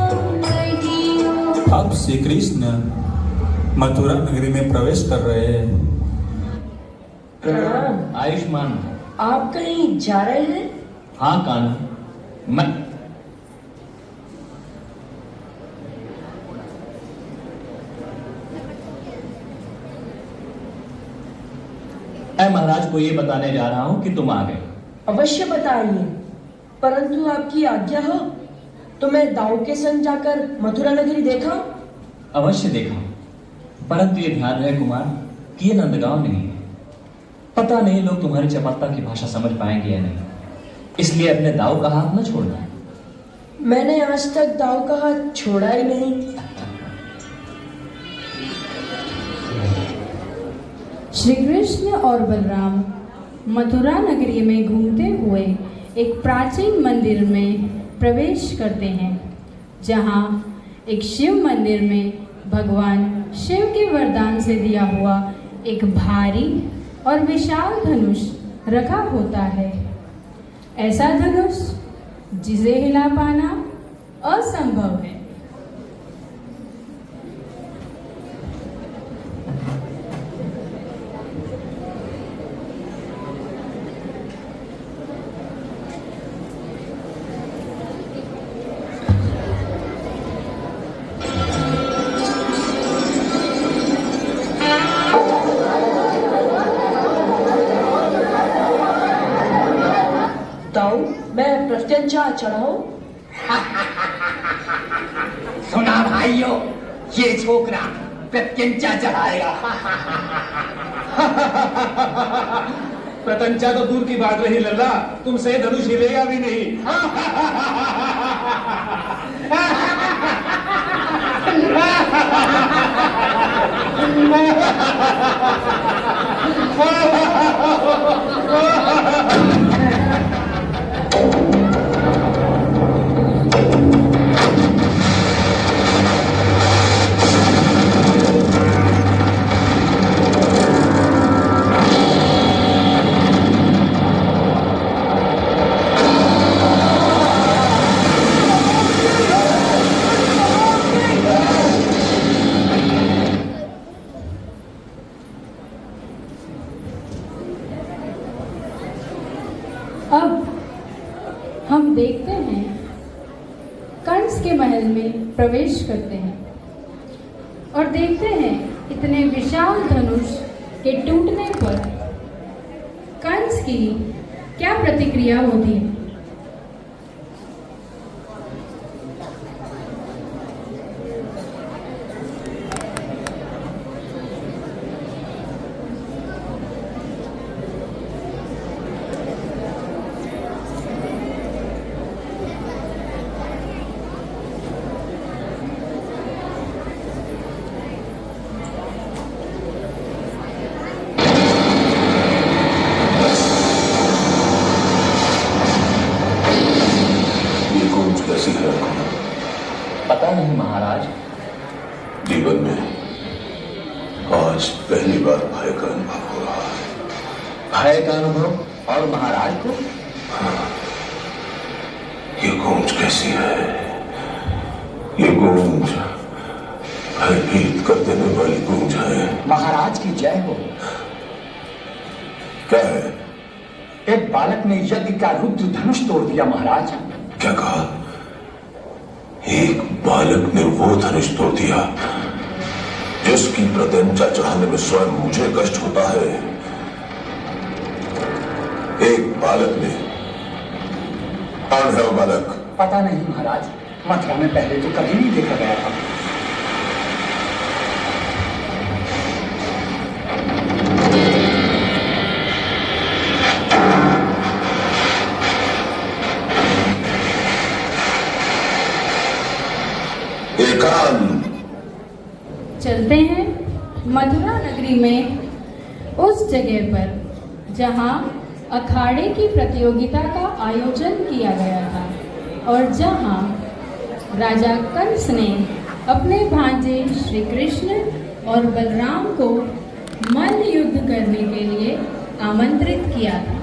कहियो। अब श्री कृष्ण मथुरा नगरी में प्रवेश कर रहे हैं। प्रणाम। आयुष्मान। आप कहीं जा रहे हैं? हाँ कान्हा, मैं महाराज को ये बताने जा रहा हूं कि तुम आ गए। अवश्य बताइए, परंतु आपकी आज्ञा हो तो मैं दाऊ के संग जाकर मथुरा नगरी देखा। अवश्य देखा, परंतु ये ध्यान रहे कुमार कि ये नंदगांव नहीं है। पता नहीं लोग तुम्हारी चपलता की भाषा समझ पाएंगे या नहीं, इसलिए अपने दाऊ का हाथ न छोड़ना। मैंने आज तक दाऊ का हाथ छोड़ा ही नहीं। श्री कृष्ण और बलराम मथुरा नगरी में घूमते हुए एक प्राचीन मंदिर में प्रवेश करते हैं, जहां एक शिव मंदिर में भगवान शिव के वरदान से दिया हुआ एक भारी और विशाल धनुष रखा होता है। ऐसा धनुष जिसे हिला पाना असंभव है। दाऊ, मैं प्रत्यंचा चढ़ाऊं? सुना भाइयों, ये छोकरा प्रत्यंचा चढ़ाएगा। प्रत्यंचा तो दूर की बात रही लल्ला, तुमसे धनुष हिलेगा भी नहीं। अब हम देखते हैं कंस के महल में प्रवेश करते हैं और देखते हैं इतने विशाल धनुष के टूटने पर कंस की क्या प्रतिक्रिया होती है। पता नहीं महाराज। जीवन में आज पहली बार भय का अनुभव हो रहा है। भय का अनुभव? और महाराज को? ये गूंज कैसी है? ये गूंज भयभीत कर देने वाली गूंज है। महाराज की जय हो। क्या है? एक बालक ने यज्ञ का रुद्र धनुष तोड़ दिया महाराज। क्या कहा? एक बालक ने वो धनुष तोड़ दिया जिसकी प्रत्यंचा चढ़ाने में स्वयं मुझे कष्ट होता है। एक बालक ने। कौन है वो बालक? पता नहीं महाराज, मथुरा में पहले तो कभी नहीं देखा गया था। चलते हैं मथुरा नगरी में उस जगह पर जहां अखाड़े की प्रतियोगिता का आयोजन किया गया था और जहां राजा कंस ने अपने भांजे श्री कृष्ण और बलराम को मल्ल युद्ध करने के लिए आमंत्रित किया था।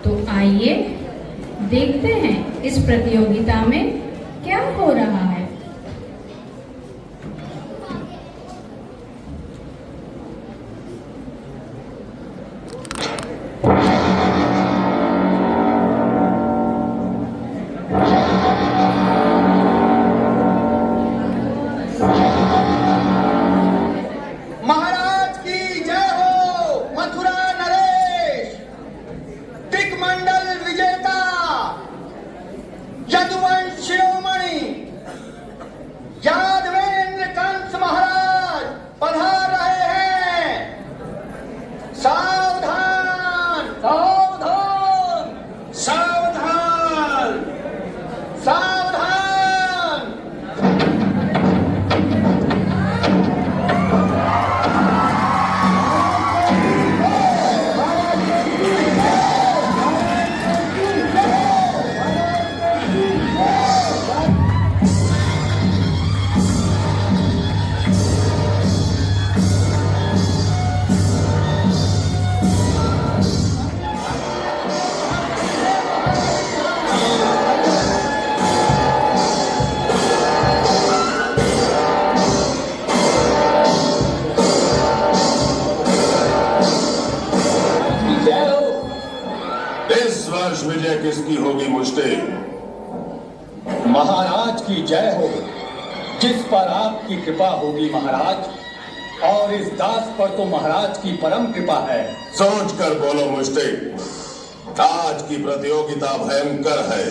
तो आइए देखते हैं इस प्रतियोगिता में क्या हो रहा है। महाराज की जय हो। मथुरा नरेश दिग्मंडल विजेता यदुवंश शिरोमणि यादवेंद्र कंस महाराज पधार रहे हैं। सावधान सावधान सावधान सावधान। इस वर्ष विजय किसकी होगी मुझसे? महाराज की जय हो, जिस पर आपकी कृपा होगी महाराज, और इस दास पर तो महाराज की परम कृपा है। सोच कर बोलो मुझसे। आज की प्रतियोगिता भयंकर है।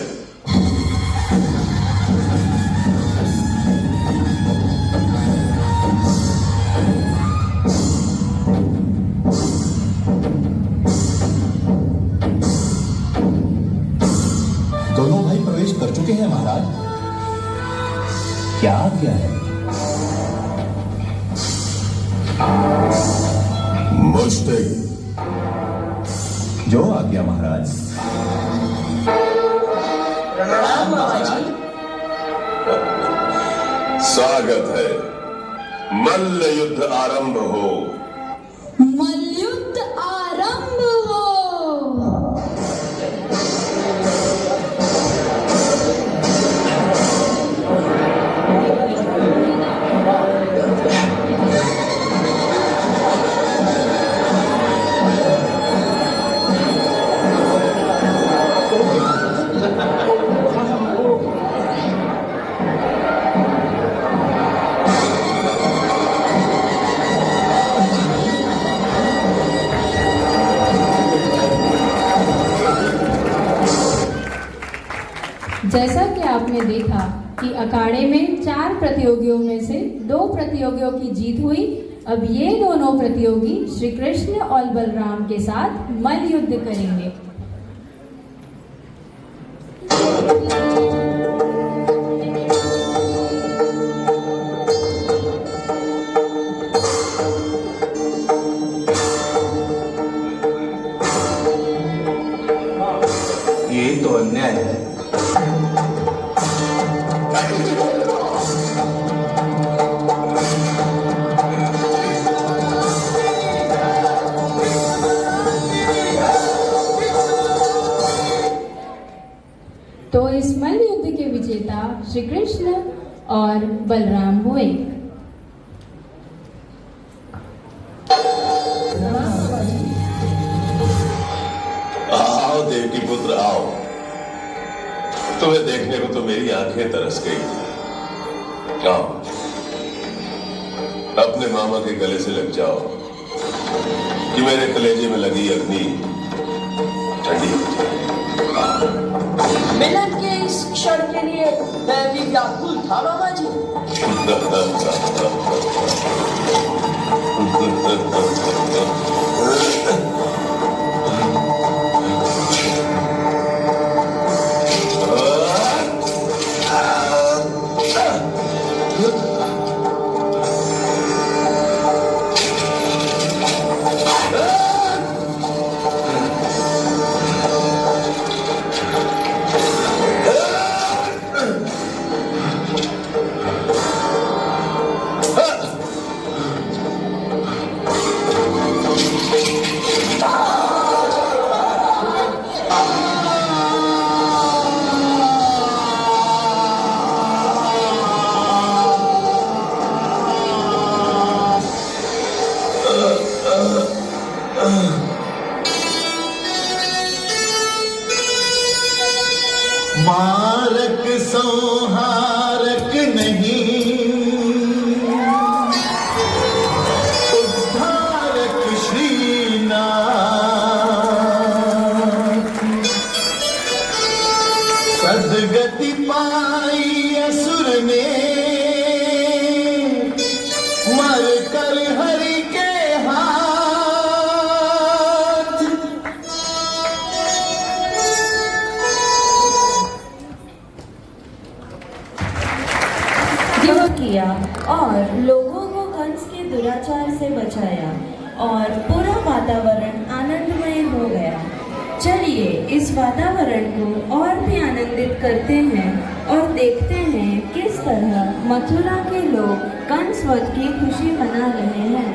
दोनों भाई प्रवेश कर चुके हैं महाराज। क्या आज्ञा है? मुझसे जो आज्ञा महाराज। स्वागत है। मल्ल युद्ध आरंभ हो। मल्लयुद्ध आरंभ हो। जैसा कि आपने देखा कि अखाड़े में 4 प्रतियोगियों में से 2 प्रतियोगियों की जीत हुई। अब ये दोनों प्रतियोगी श्री कृष्ण और बलराम के साथ मल्ल युद्ध करेंगे। ये तो अन्याय है। तो इस मल्ल युद्ध के विजेता श्री कृष्ण और बलराम हुए। आओ देवकी पुत्र आओ, तुम्हें देखने को तो मेरी आंखें तरस गई थी। आओ अपने मामा के गले से लग जाओ कि मेरे कलेजे में लगी अग्नि ठंडी हो जाए। मिलन के इस क्षण के लिए मैं भी व्याकुल था मामा जी। मारक संहारक नहीं, उद्धारक श्रीनाथ। सदगति पाई असुर ने, मर कर हरि के हाथ। किया और लोगों को कंस के दुराचार से बचाया और पूरा वातावरण आनंदमय हो गया। चलिए इस वातावरण को और भी आनंदित करते हैं और देखते हैं किस तरह मथुरा के लोग कंस वध की खुशी मना रहे हैं।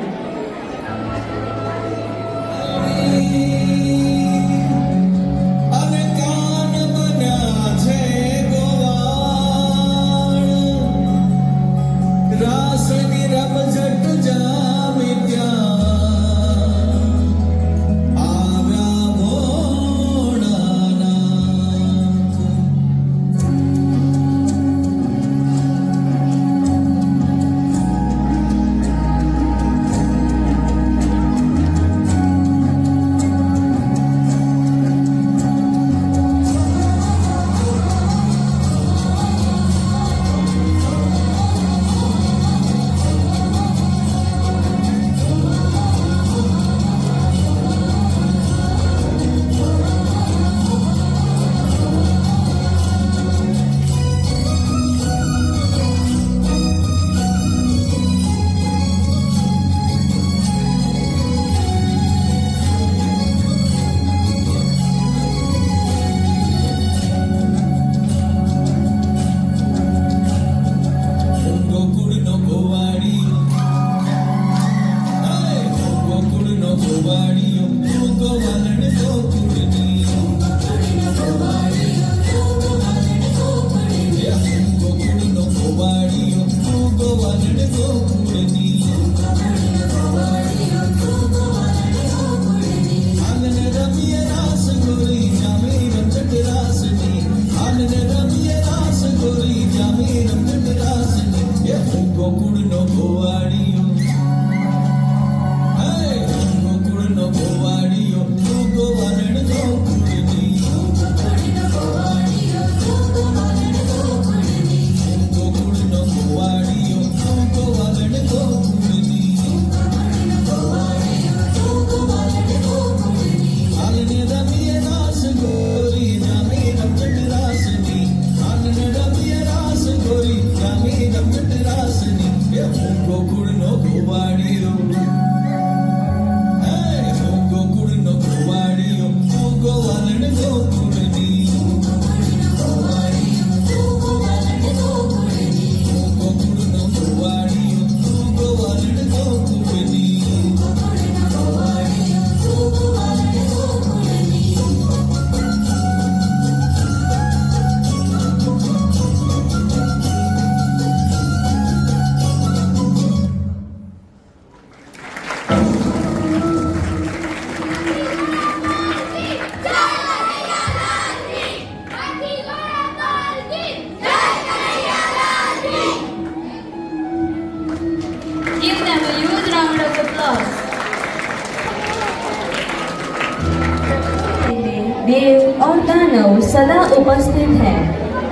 देव और दानव सदा उपस्थित हैं,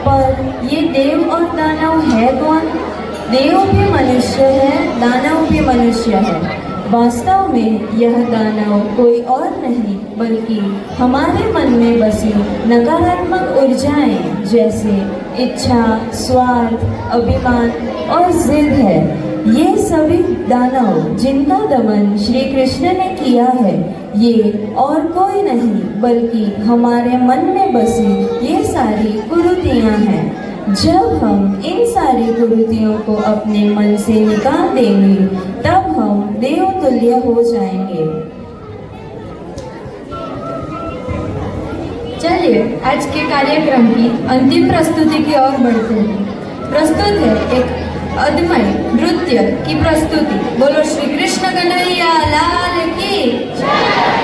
पर ये देव और दानव है कौन? देव भी मनुष्य है, दानव भी मनुष्य है। वास्तव में यह दानव कोई और नहीं बल्कि हमारे मन में बसी नकारात्मक ऊर्जाएं जैसे इच्छा, स्वार्थ, अभिमान और जिद है। ये सभी दानव जिनका दमन श्री कृष्ण ने किया है, ये और कोई नहीं बल्कि हमारे मन में बसी ये सारी कुरीतियां हैं। जब हम इन सारी कुरीतियों को अपने मन से निकाल देंगे, तब हम देवतुल्य हो जाएंगे। चलिए आज के कार्यक्रम की अंतिम प्रस्तुति की ओर बढ़ते हैं। प्रस्तुत है एक अद्भुत नृत्य की प्रस्तुति। बोलो श्री कृष्ण कन्हैया लाल की जय।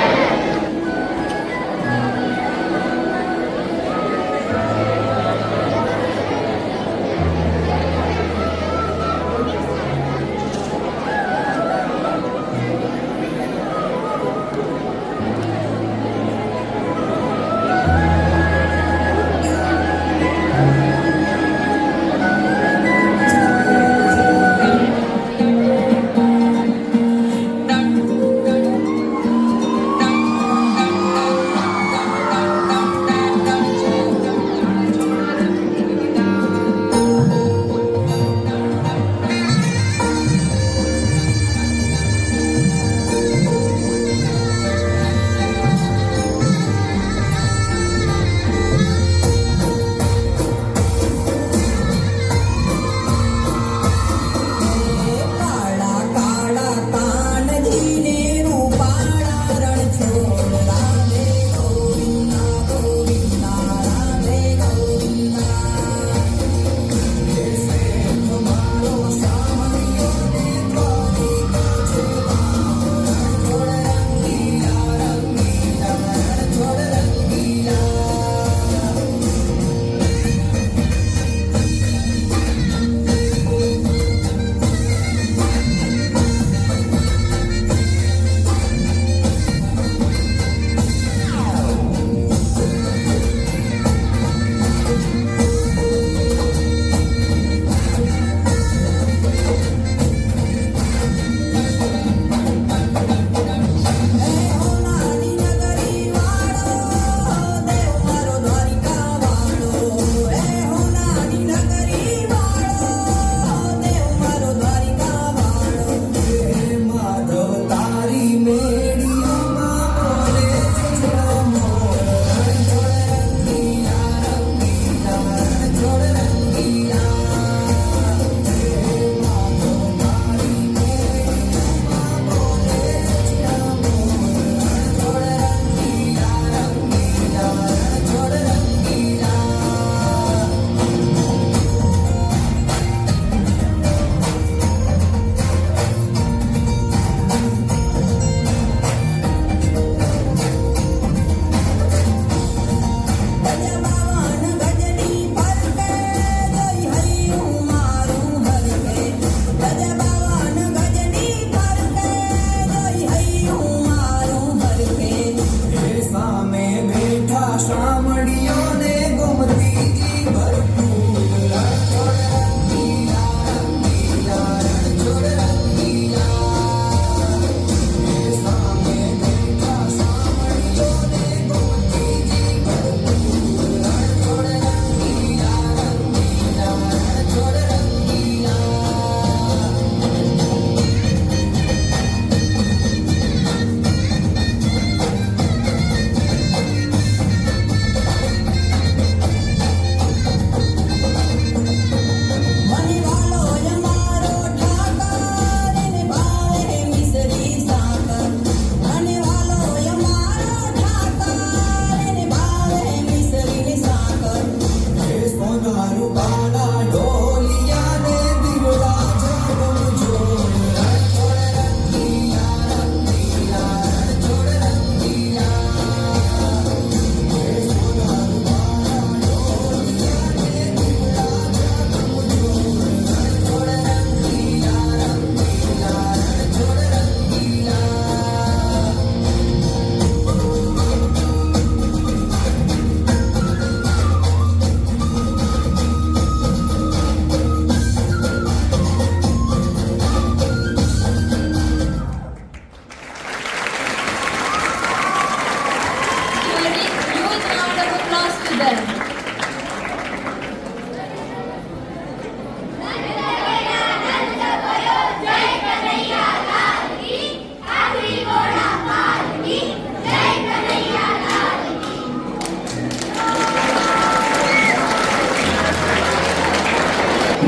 to them.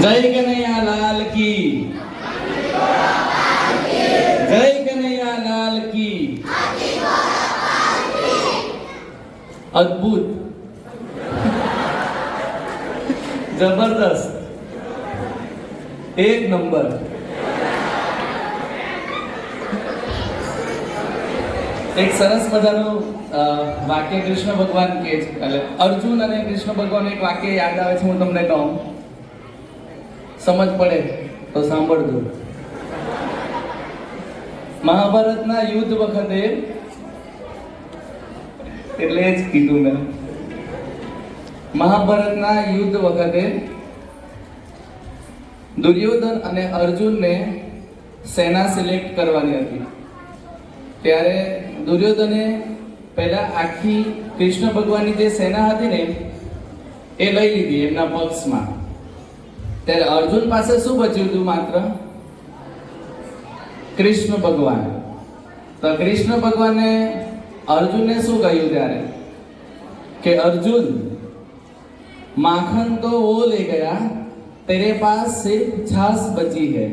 जय कन्हैया लाल की, जय कन्हैया लाल की। अद्भुत, जबरदस्त, एक नंबर। એક સરસ મજાનું વાક્ય કૃષ્ણ ભગવાન કહે છે, એટલે અર્જુન અને કૃષ્ણ ભગવાન એક વાક્ય યાદ આવે છે, હું તમને કહું, સમજ પડે તો સાંભળજો. મહાભારતના યુદ્ધ વખતે, એટલે જ કીધું મેં, મહાભારતના યુદ્ધ વખતે દુર્યોધન અને અર્જુનને સેના સિલેક્ટ કરવાની હતી. ત્યારે દુર્યોધને પહેલા આખી કૃષ્ણ ભગવાનની જે સેના હતી ને એ લઈ લીધી એમના પક્ષમાં. ત્યારે અર્જુન પાસે શું બચ્યું હતું? માત્ર કૃષ્ણ ભગવાન. તો કૃષ્ણ ભગવાને અર્જુનને શું કહ્યું ત્યારે કે અર્જુન, माखन तो वो ले गया, तेरे पास सिर्फ छाछ बची है.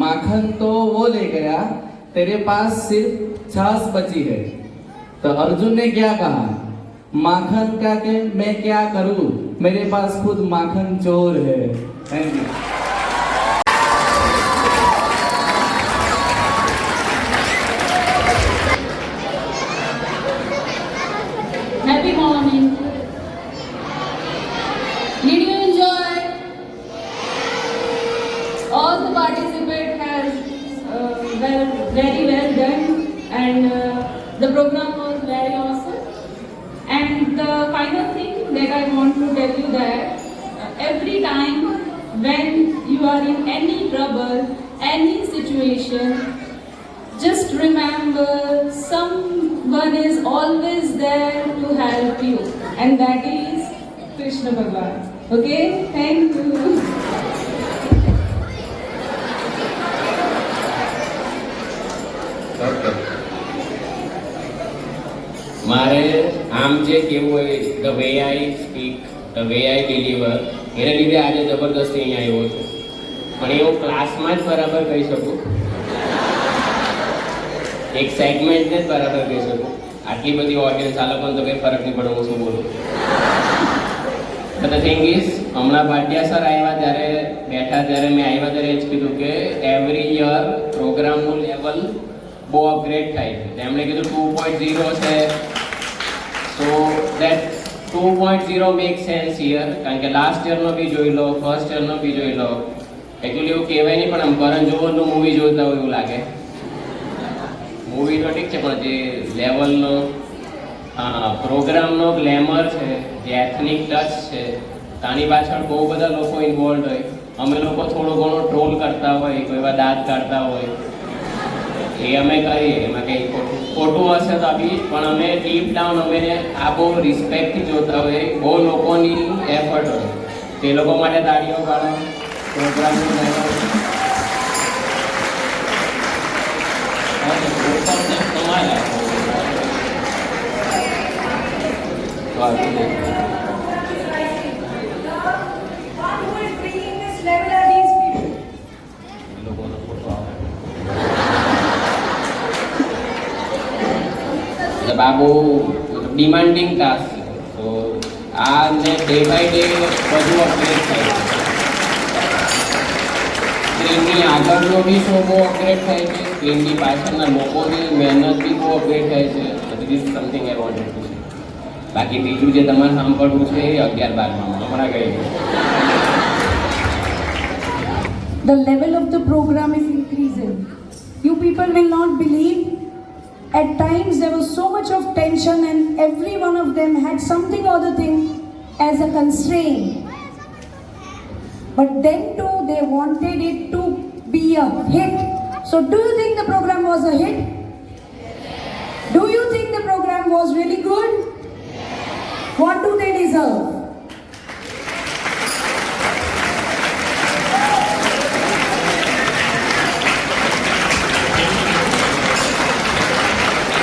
माखन तो वो ले गया, तेरे पास सिर्फ छाछ बची है. तो अर्जुन ने क्या कहा? माखन का के मैं क्या करूं, मेरे पास खुद माखन चोर है. Thank you. Happy morning. Did you enjoy? All the participants has very well done, and the program was very awesome. And the final thing that I want to tell you that every time when you are in any trouble, any situation, just remember someone is always there to help you, and that is Krishna Bhagwan. Okay? Thank you. મારે આમ જે કેવું હોય, the way I speak, the way I deliver, એને લીધે આજે જબરદસ્તી અહીંયા આવ્યો છું. પણ એ હું ક્લાસમાં જ બરાબર કહી શકું, એક સેગમેન્ટને જ બરાબર કહી શકું. આટલી બધી ઓડિયન્સ આ લોકોને તો કંઈ ફરક નહીં પડે હું શું બોલું. ધ થિંગ ઇઝ, હમણાં ભાટિયા સર આવ્યા ત્યારે બેઠા ત્યારે મેં આવ્યા ત્યારે જ કીધું કે એવરી યર પ્રોગ્રામનું લેવલ બહુ અપગ્રેડ થાય છે. તેમણે કીધું 2.0 છે. So that 2.0 make sense here, કારણ કે લાસ્ટ યરનો બી જોઈ લો, ફર્સ્ટ યરનો બી જોઈ લો. એકચ્યુઅલી એવું કહેવાય નહીં, પણ આમ કરણ જોહરનું મૂવી જોતા હોય એવું લાગે. મૂવી તો ઠીક છે, પણ જે લેવલનો પ્રોગ્રામનો ગ્લેમર છે, જે એથનિક ટચ છે, તાની પાછળ બહુ બધા લોકો ઇન્વોલ્વ હોય. અમે લોકો થોડો ઘણો ટ્રોલ કરતા હોય, કોઈ એવા દાંત કાઢતા હોય, એ અમે કરીએ, એમાં કંઈ ખોટું હશે તો બી, પણ અમે ડીપ ડાઉન અમે આ બહુ રિસ્પેક્ટથી જોતા હોય. બહુ લોકોની એફર્ટ હોય, તે લોકો માટે તાળીઓ પાડો. પ્રોગ્રામનું બાબુ ડિમાન્ડિંગ ટાસ્ક છે. તો આ ને ડે બાય ડે બધું અપગ્રેડ થાય છે. સ્ક્રીનની આગળનો બી શો બહુ અપગ્રેડ થાય છે, સ્ક્રીનની પાછળના લોકોની મહેનત બી બહુ અપગ્રેડ થાય છે. This is something I wanted to say. બાકી બીજું જે તમારે સાંભળવું છે એ 11-12માં હમણાં કહી દઉં. The level of the program is increasing. You people will not believe, at times there was so much of tension and every one of them had something or other thing as a constraint. But then too they wanted it to be a hit. So do you think the program was a hit? Do you think the program was really good? What do they deserve? deserve.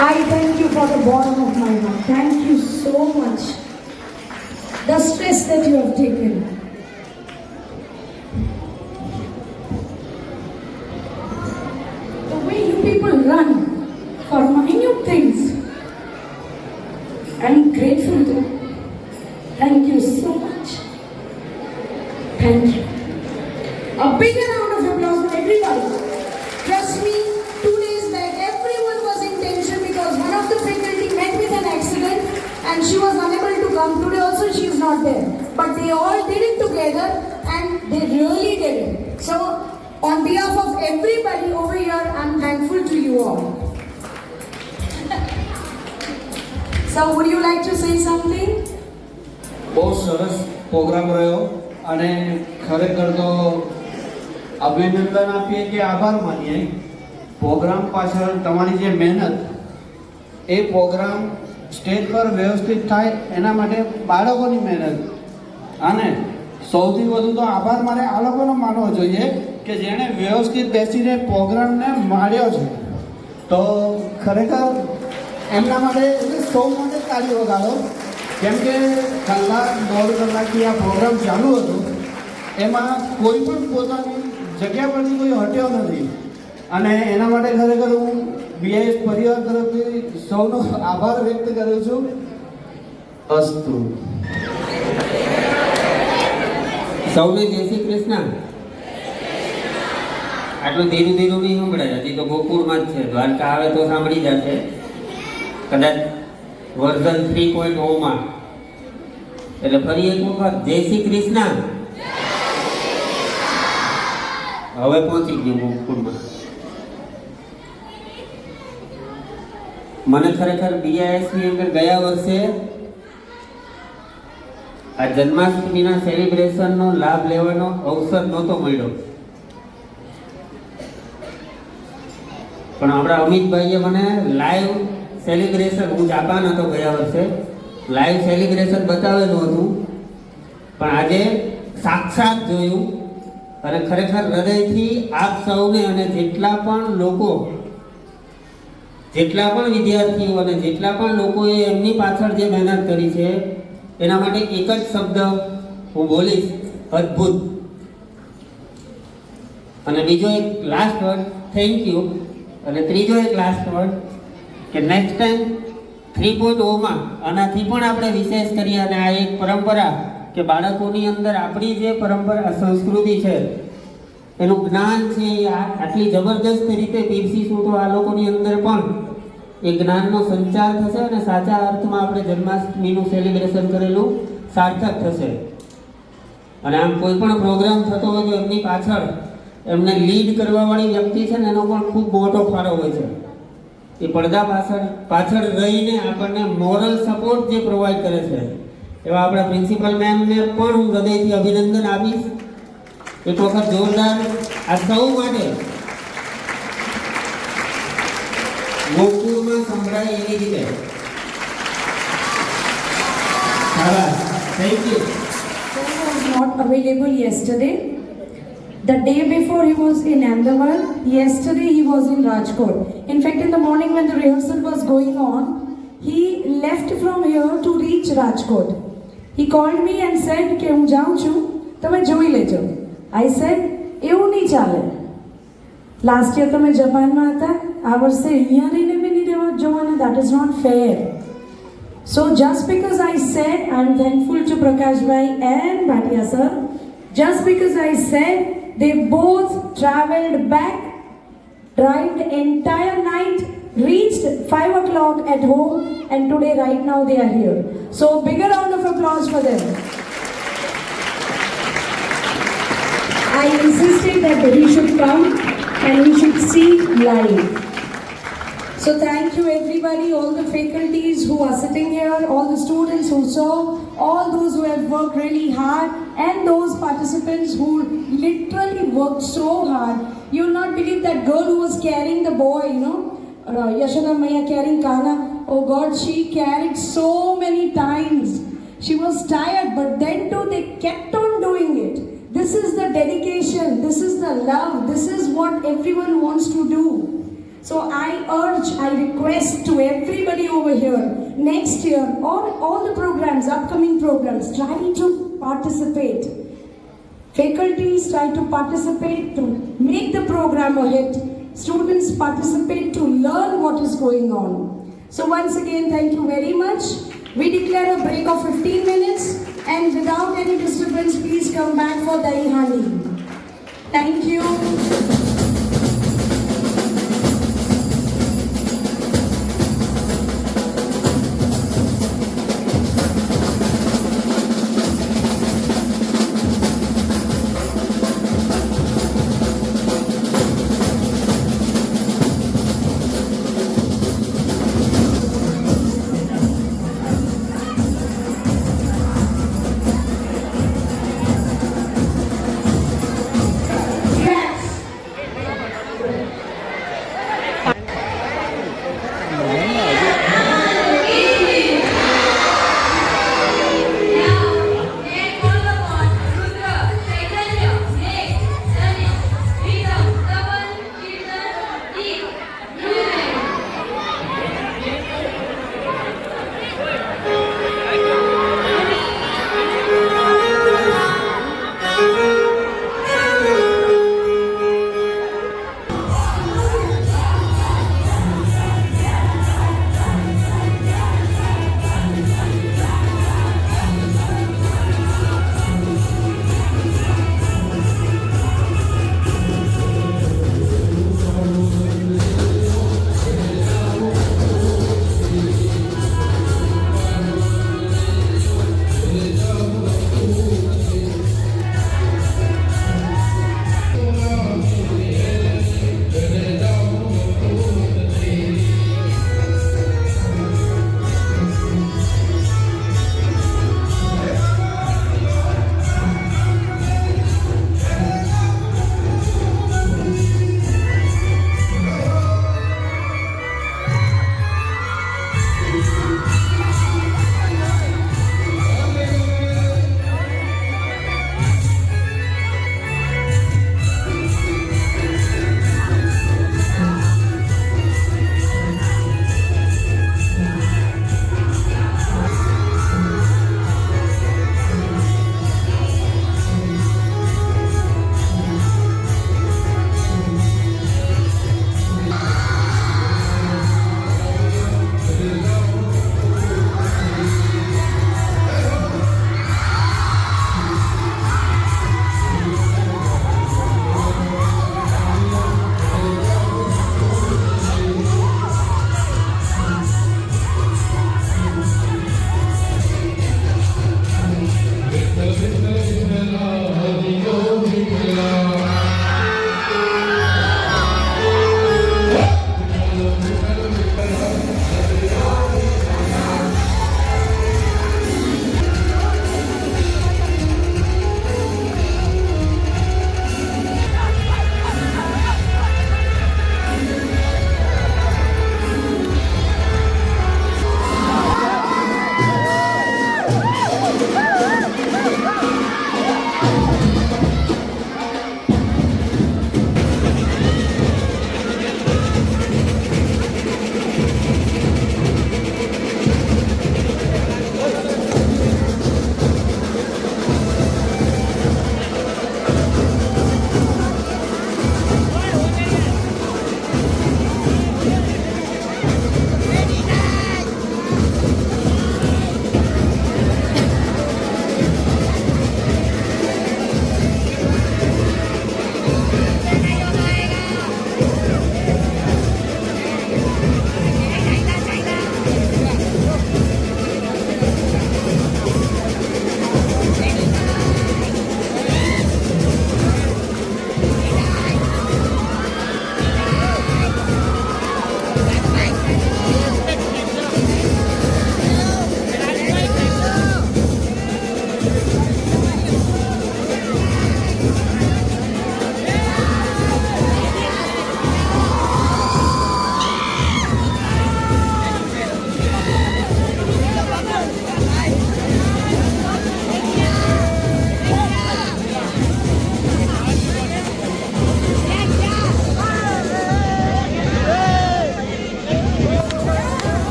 I thank you for the bottom of my heart. Thank you so much. The stress that you have taken. The way you people run for minute things. I'm grateful to you. Thank you so much. Thank you. A bigger round of applause for everybody. Trust me, 2 days back, everyone was in tension because one of the faculty met with an accident and she was unable to come. Today also she is not there. But they all did it together and they really did it. So, on behalf of everybody over here, I'm thankful to you all. So, would you like to say something? બહુ સરસ પ્રોગ્રામ રહ્યો અને ખરેખર તો અભિનંદન આપીએ કે આભાર માનીએ. પ્રોગ્રામ પાછળ તમારી જે મહેનત, એ પ્રોગ્રામ સ્ટેજ પર વ્યવસ્થિત થાય એના માટે બાળકોની મહેનત, અને સૌથી વધુ તો આભાર મારે આ લોકોનો માનવો જોઈએ કે જેણે વ્યવસ્થિત બેસીને પ્રોગ્રામને માણ્યો છે. તો ખરેખર એમના માટે સૌ માટે તાળી વગાડો, કેમ કે કલાક 1.5 કલાકથી આ પ્રોગ્રામ ચાલુ હતો, એમાં કોઈ પણ પોતાની જગ્યા પરથી કોઈ હટ્યો નથી, અને એના માટે ખરેખર હું બીઆઈએસ પરિવાર તરફથી સૌનો આભાર વ્યક્ત કરું છું. અસ્તુ. સૌને જય શ્રી કૃષ્ણ. આટલું ધીરું ધીરું નહીં સંભળાય, હજી તો ગોકુળમાં જ છે. દ્વારકા આવે તો સાંભળી જશે કદાચ વર્ઝન 3.0 માં. એટલે ફરી એક વખત જય શ્રી કૃષ્ણ. હવે પહોંચી ગયું ગોકુળમાં. મને ખરેખર બીઆઈએસની અંદર ગયા વર્ષે આ જન્માષ્ટમીના સેલિબ્રેશનનો લાભ લેવાનો અવસર નહોતો મળ્યો, પણ આપણા અમિતભાઈએ મને લાઈવ સેલિબ્રેશન, હું જાપાન હતો ગયા વર્ષે, લાઈવ સેલિબ્રેશન બતાવેલું હતું, પણ આજે સાક્ષાત જોયું. અને ખરેખર હૃદયથી આપ સૌને અને જેટલા પણ લોકો, જેટલા પણ વિદ્યાર્થીઓ અને જેટલા પણ લોકોએ એમની પાછળ જે મહેનત કરી છે એના માટે એક જ શબ્દ હું બોલીશ, અદ્ભુત. અને બીજો એક લાસ્ટ વર્ડ થેન્ક યુ, અને ત્રીજો એક લાસ્ટ વર્ડ કે નેક્સ્ટ ટાઈમ 3.0 માં આનાથી પણ આપણે વિશેષ કરીએ, અને આ એક પરંપરા કે બાળકોની અંદર આપણી જે પરંપરા સંસ્કૃતિ છે એનું જ્ઞાન છે એ આટલી જબરદસ્ત રીતે પીરસીશું તો આ લોકોની અંદર પણ એ જ્ઞાનનો સંચાર થશે અને સાચા અર્થમાં આપણે જન્માષ્ટમીનું સેલિબ્રેશન કરેલું સાર્થક થશે. અને આમ કોઈ પણ પ્રોગ્રામ થતો હોય તો એમની પાછળ એમને લીડ કરવાવાળી વ્યક્તિ છે ને એનો પણ ખૂબ મોટો ફાળો હોય છે. એ પડદા પાછળ રહીને આપણને મોરલ સપોર્ટ જે પ્રોવાઈડ કરે છે એવા આપણા પ્રિન્સિપલ મેમને પણ હું હૃદયથી અભિનંદન આપીશ. એક વખત જોરદાર આ સૌ માટે ગોકુળમાં સંભળાય એવી રીતે. Thank you. Was not available yesterday. The day before he was in Ahmedabad, yesterday he was in Rajkot. In fact, in the morning when the rehearsal was going on, he left from here to reach Rajkot. He called me and said કે હું જાઉં છું, તમે જોઈ લેજો. I said એવું નહીં ચાલે. લાસ્ટ યર તમે જાપાનમાં હતા, આ વર્ષે અહીંયા રહીને બી નહીં જોવાના. That is not fair. So just because I said, I'm thankful to Prakash Bhai and Bhatia sir, just because I said, they both traveled back, drive the entire night, reached 5 o'clock at home, and today right now they are here. So bigger round of applause for them. I insisted that he should come and we should see live. So thank you everybody, all the faculties who are sitting here, all the students who saw, all those who have worked really hard, and those participants who literally worked so hard. You will not believe that girl who was carrying the boy, Yashoda Maya carrying Kana. Oh God, she carried so many times. She was tired, but then too they kept on doing it. This is the dedication, this is the love, this is what everyone wants to do. So I urge, I request to everybody over here, next year, all the programs, upcoming programs, try to participate. Faculties try to participate to make the program a hit. Students participate to learn what is going on. So once again, thank you very much. We declare a break of 15 minutes and without any disturbance, please come back for Dahi Handi. Thank you.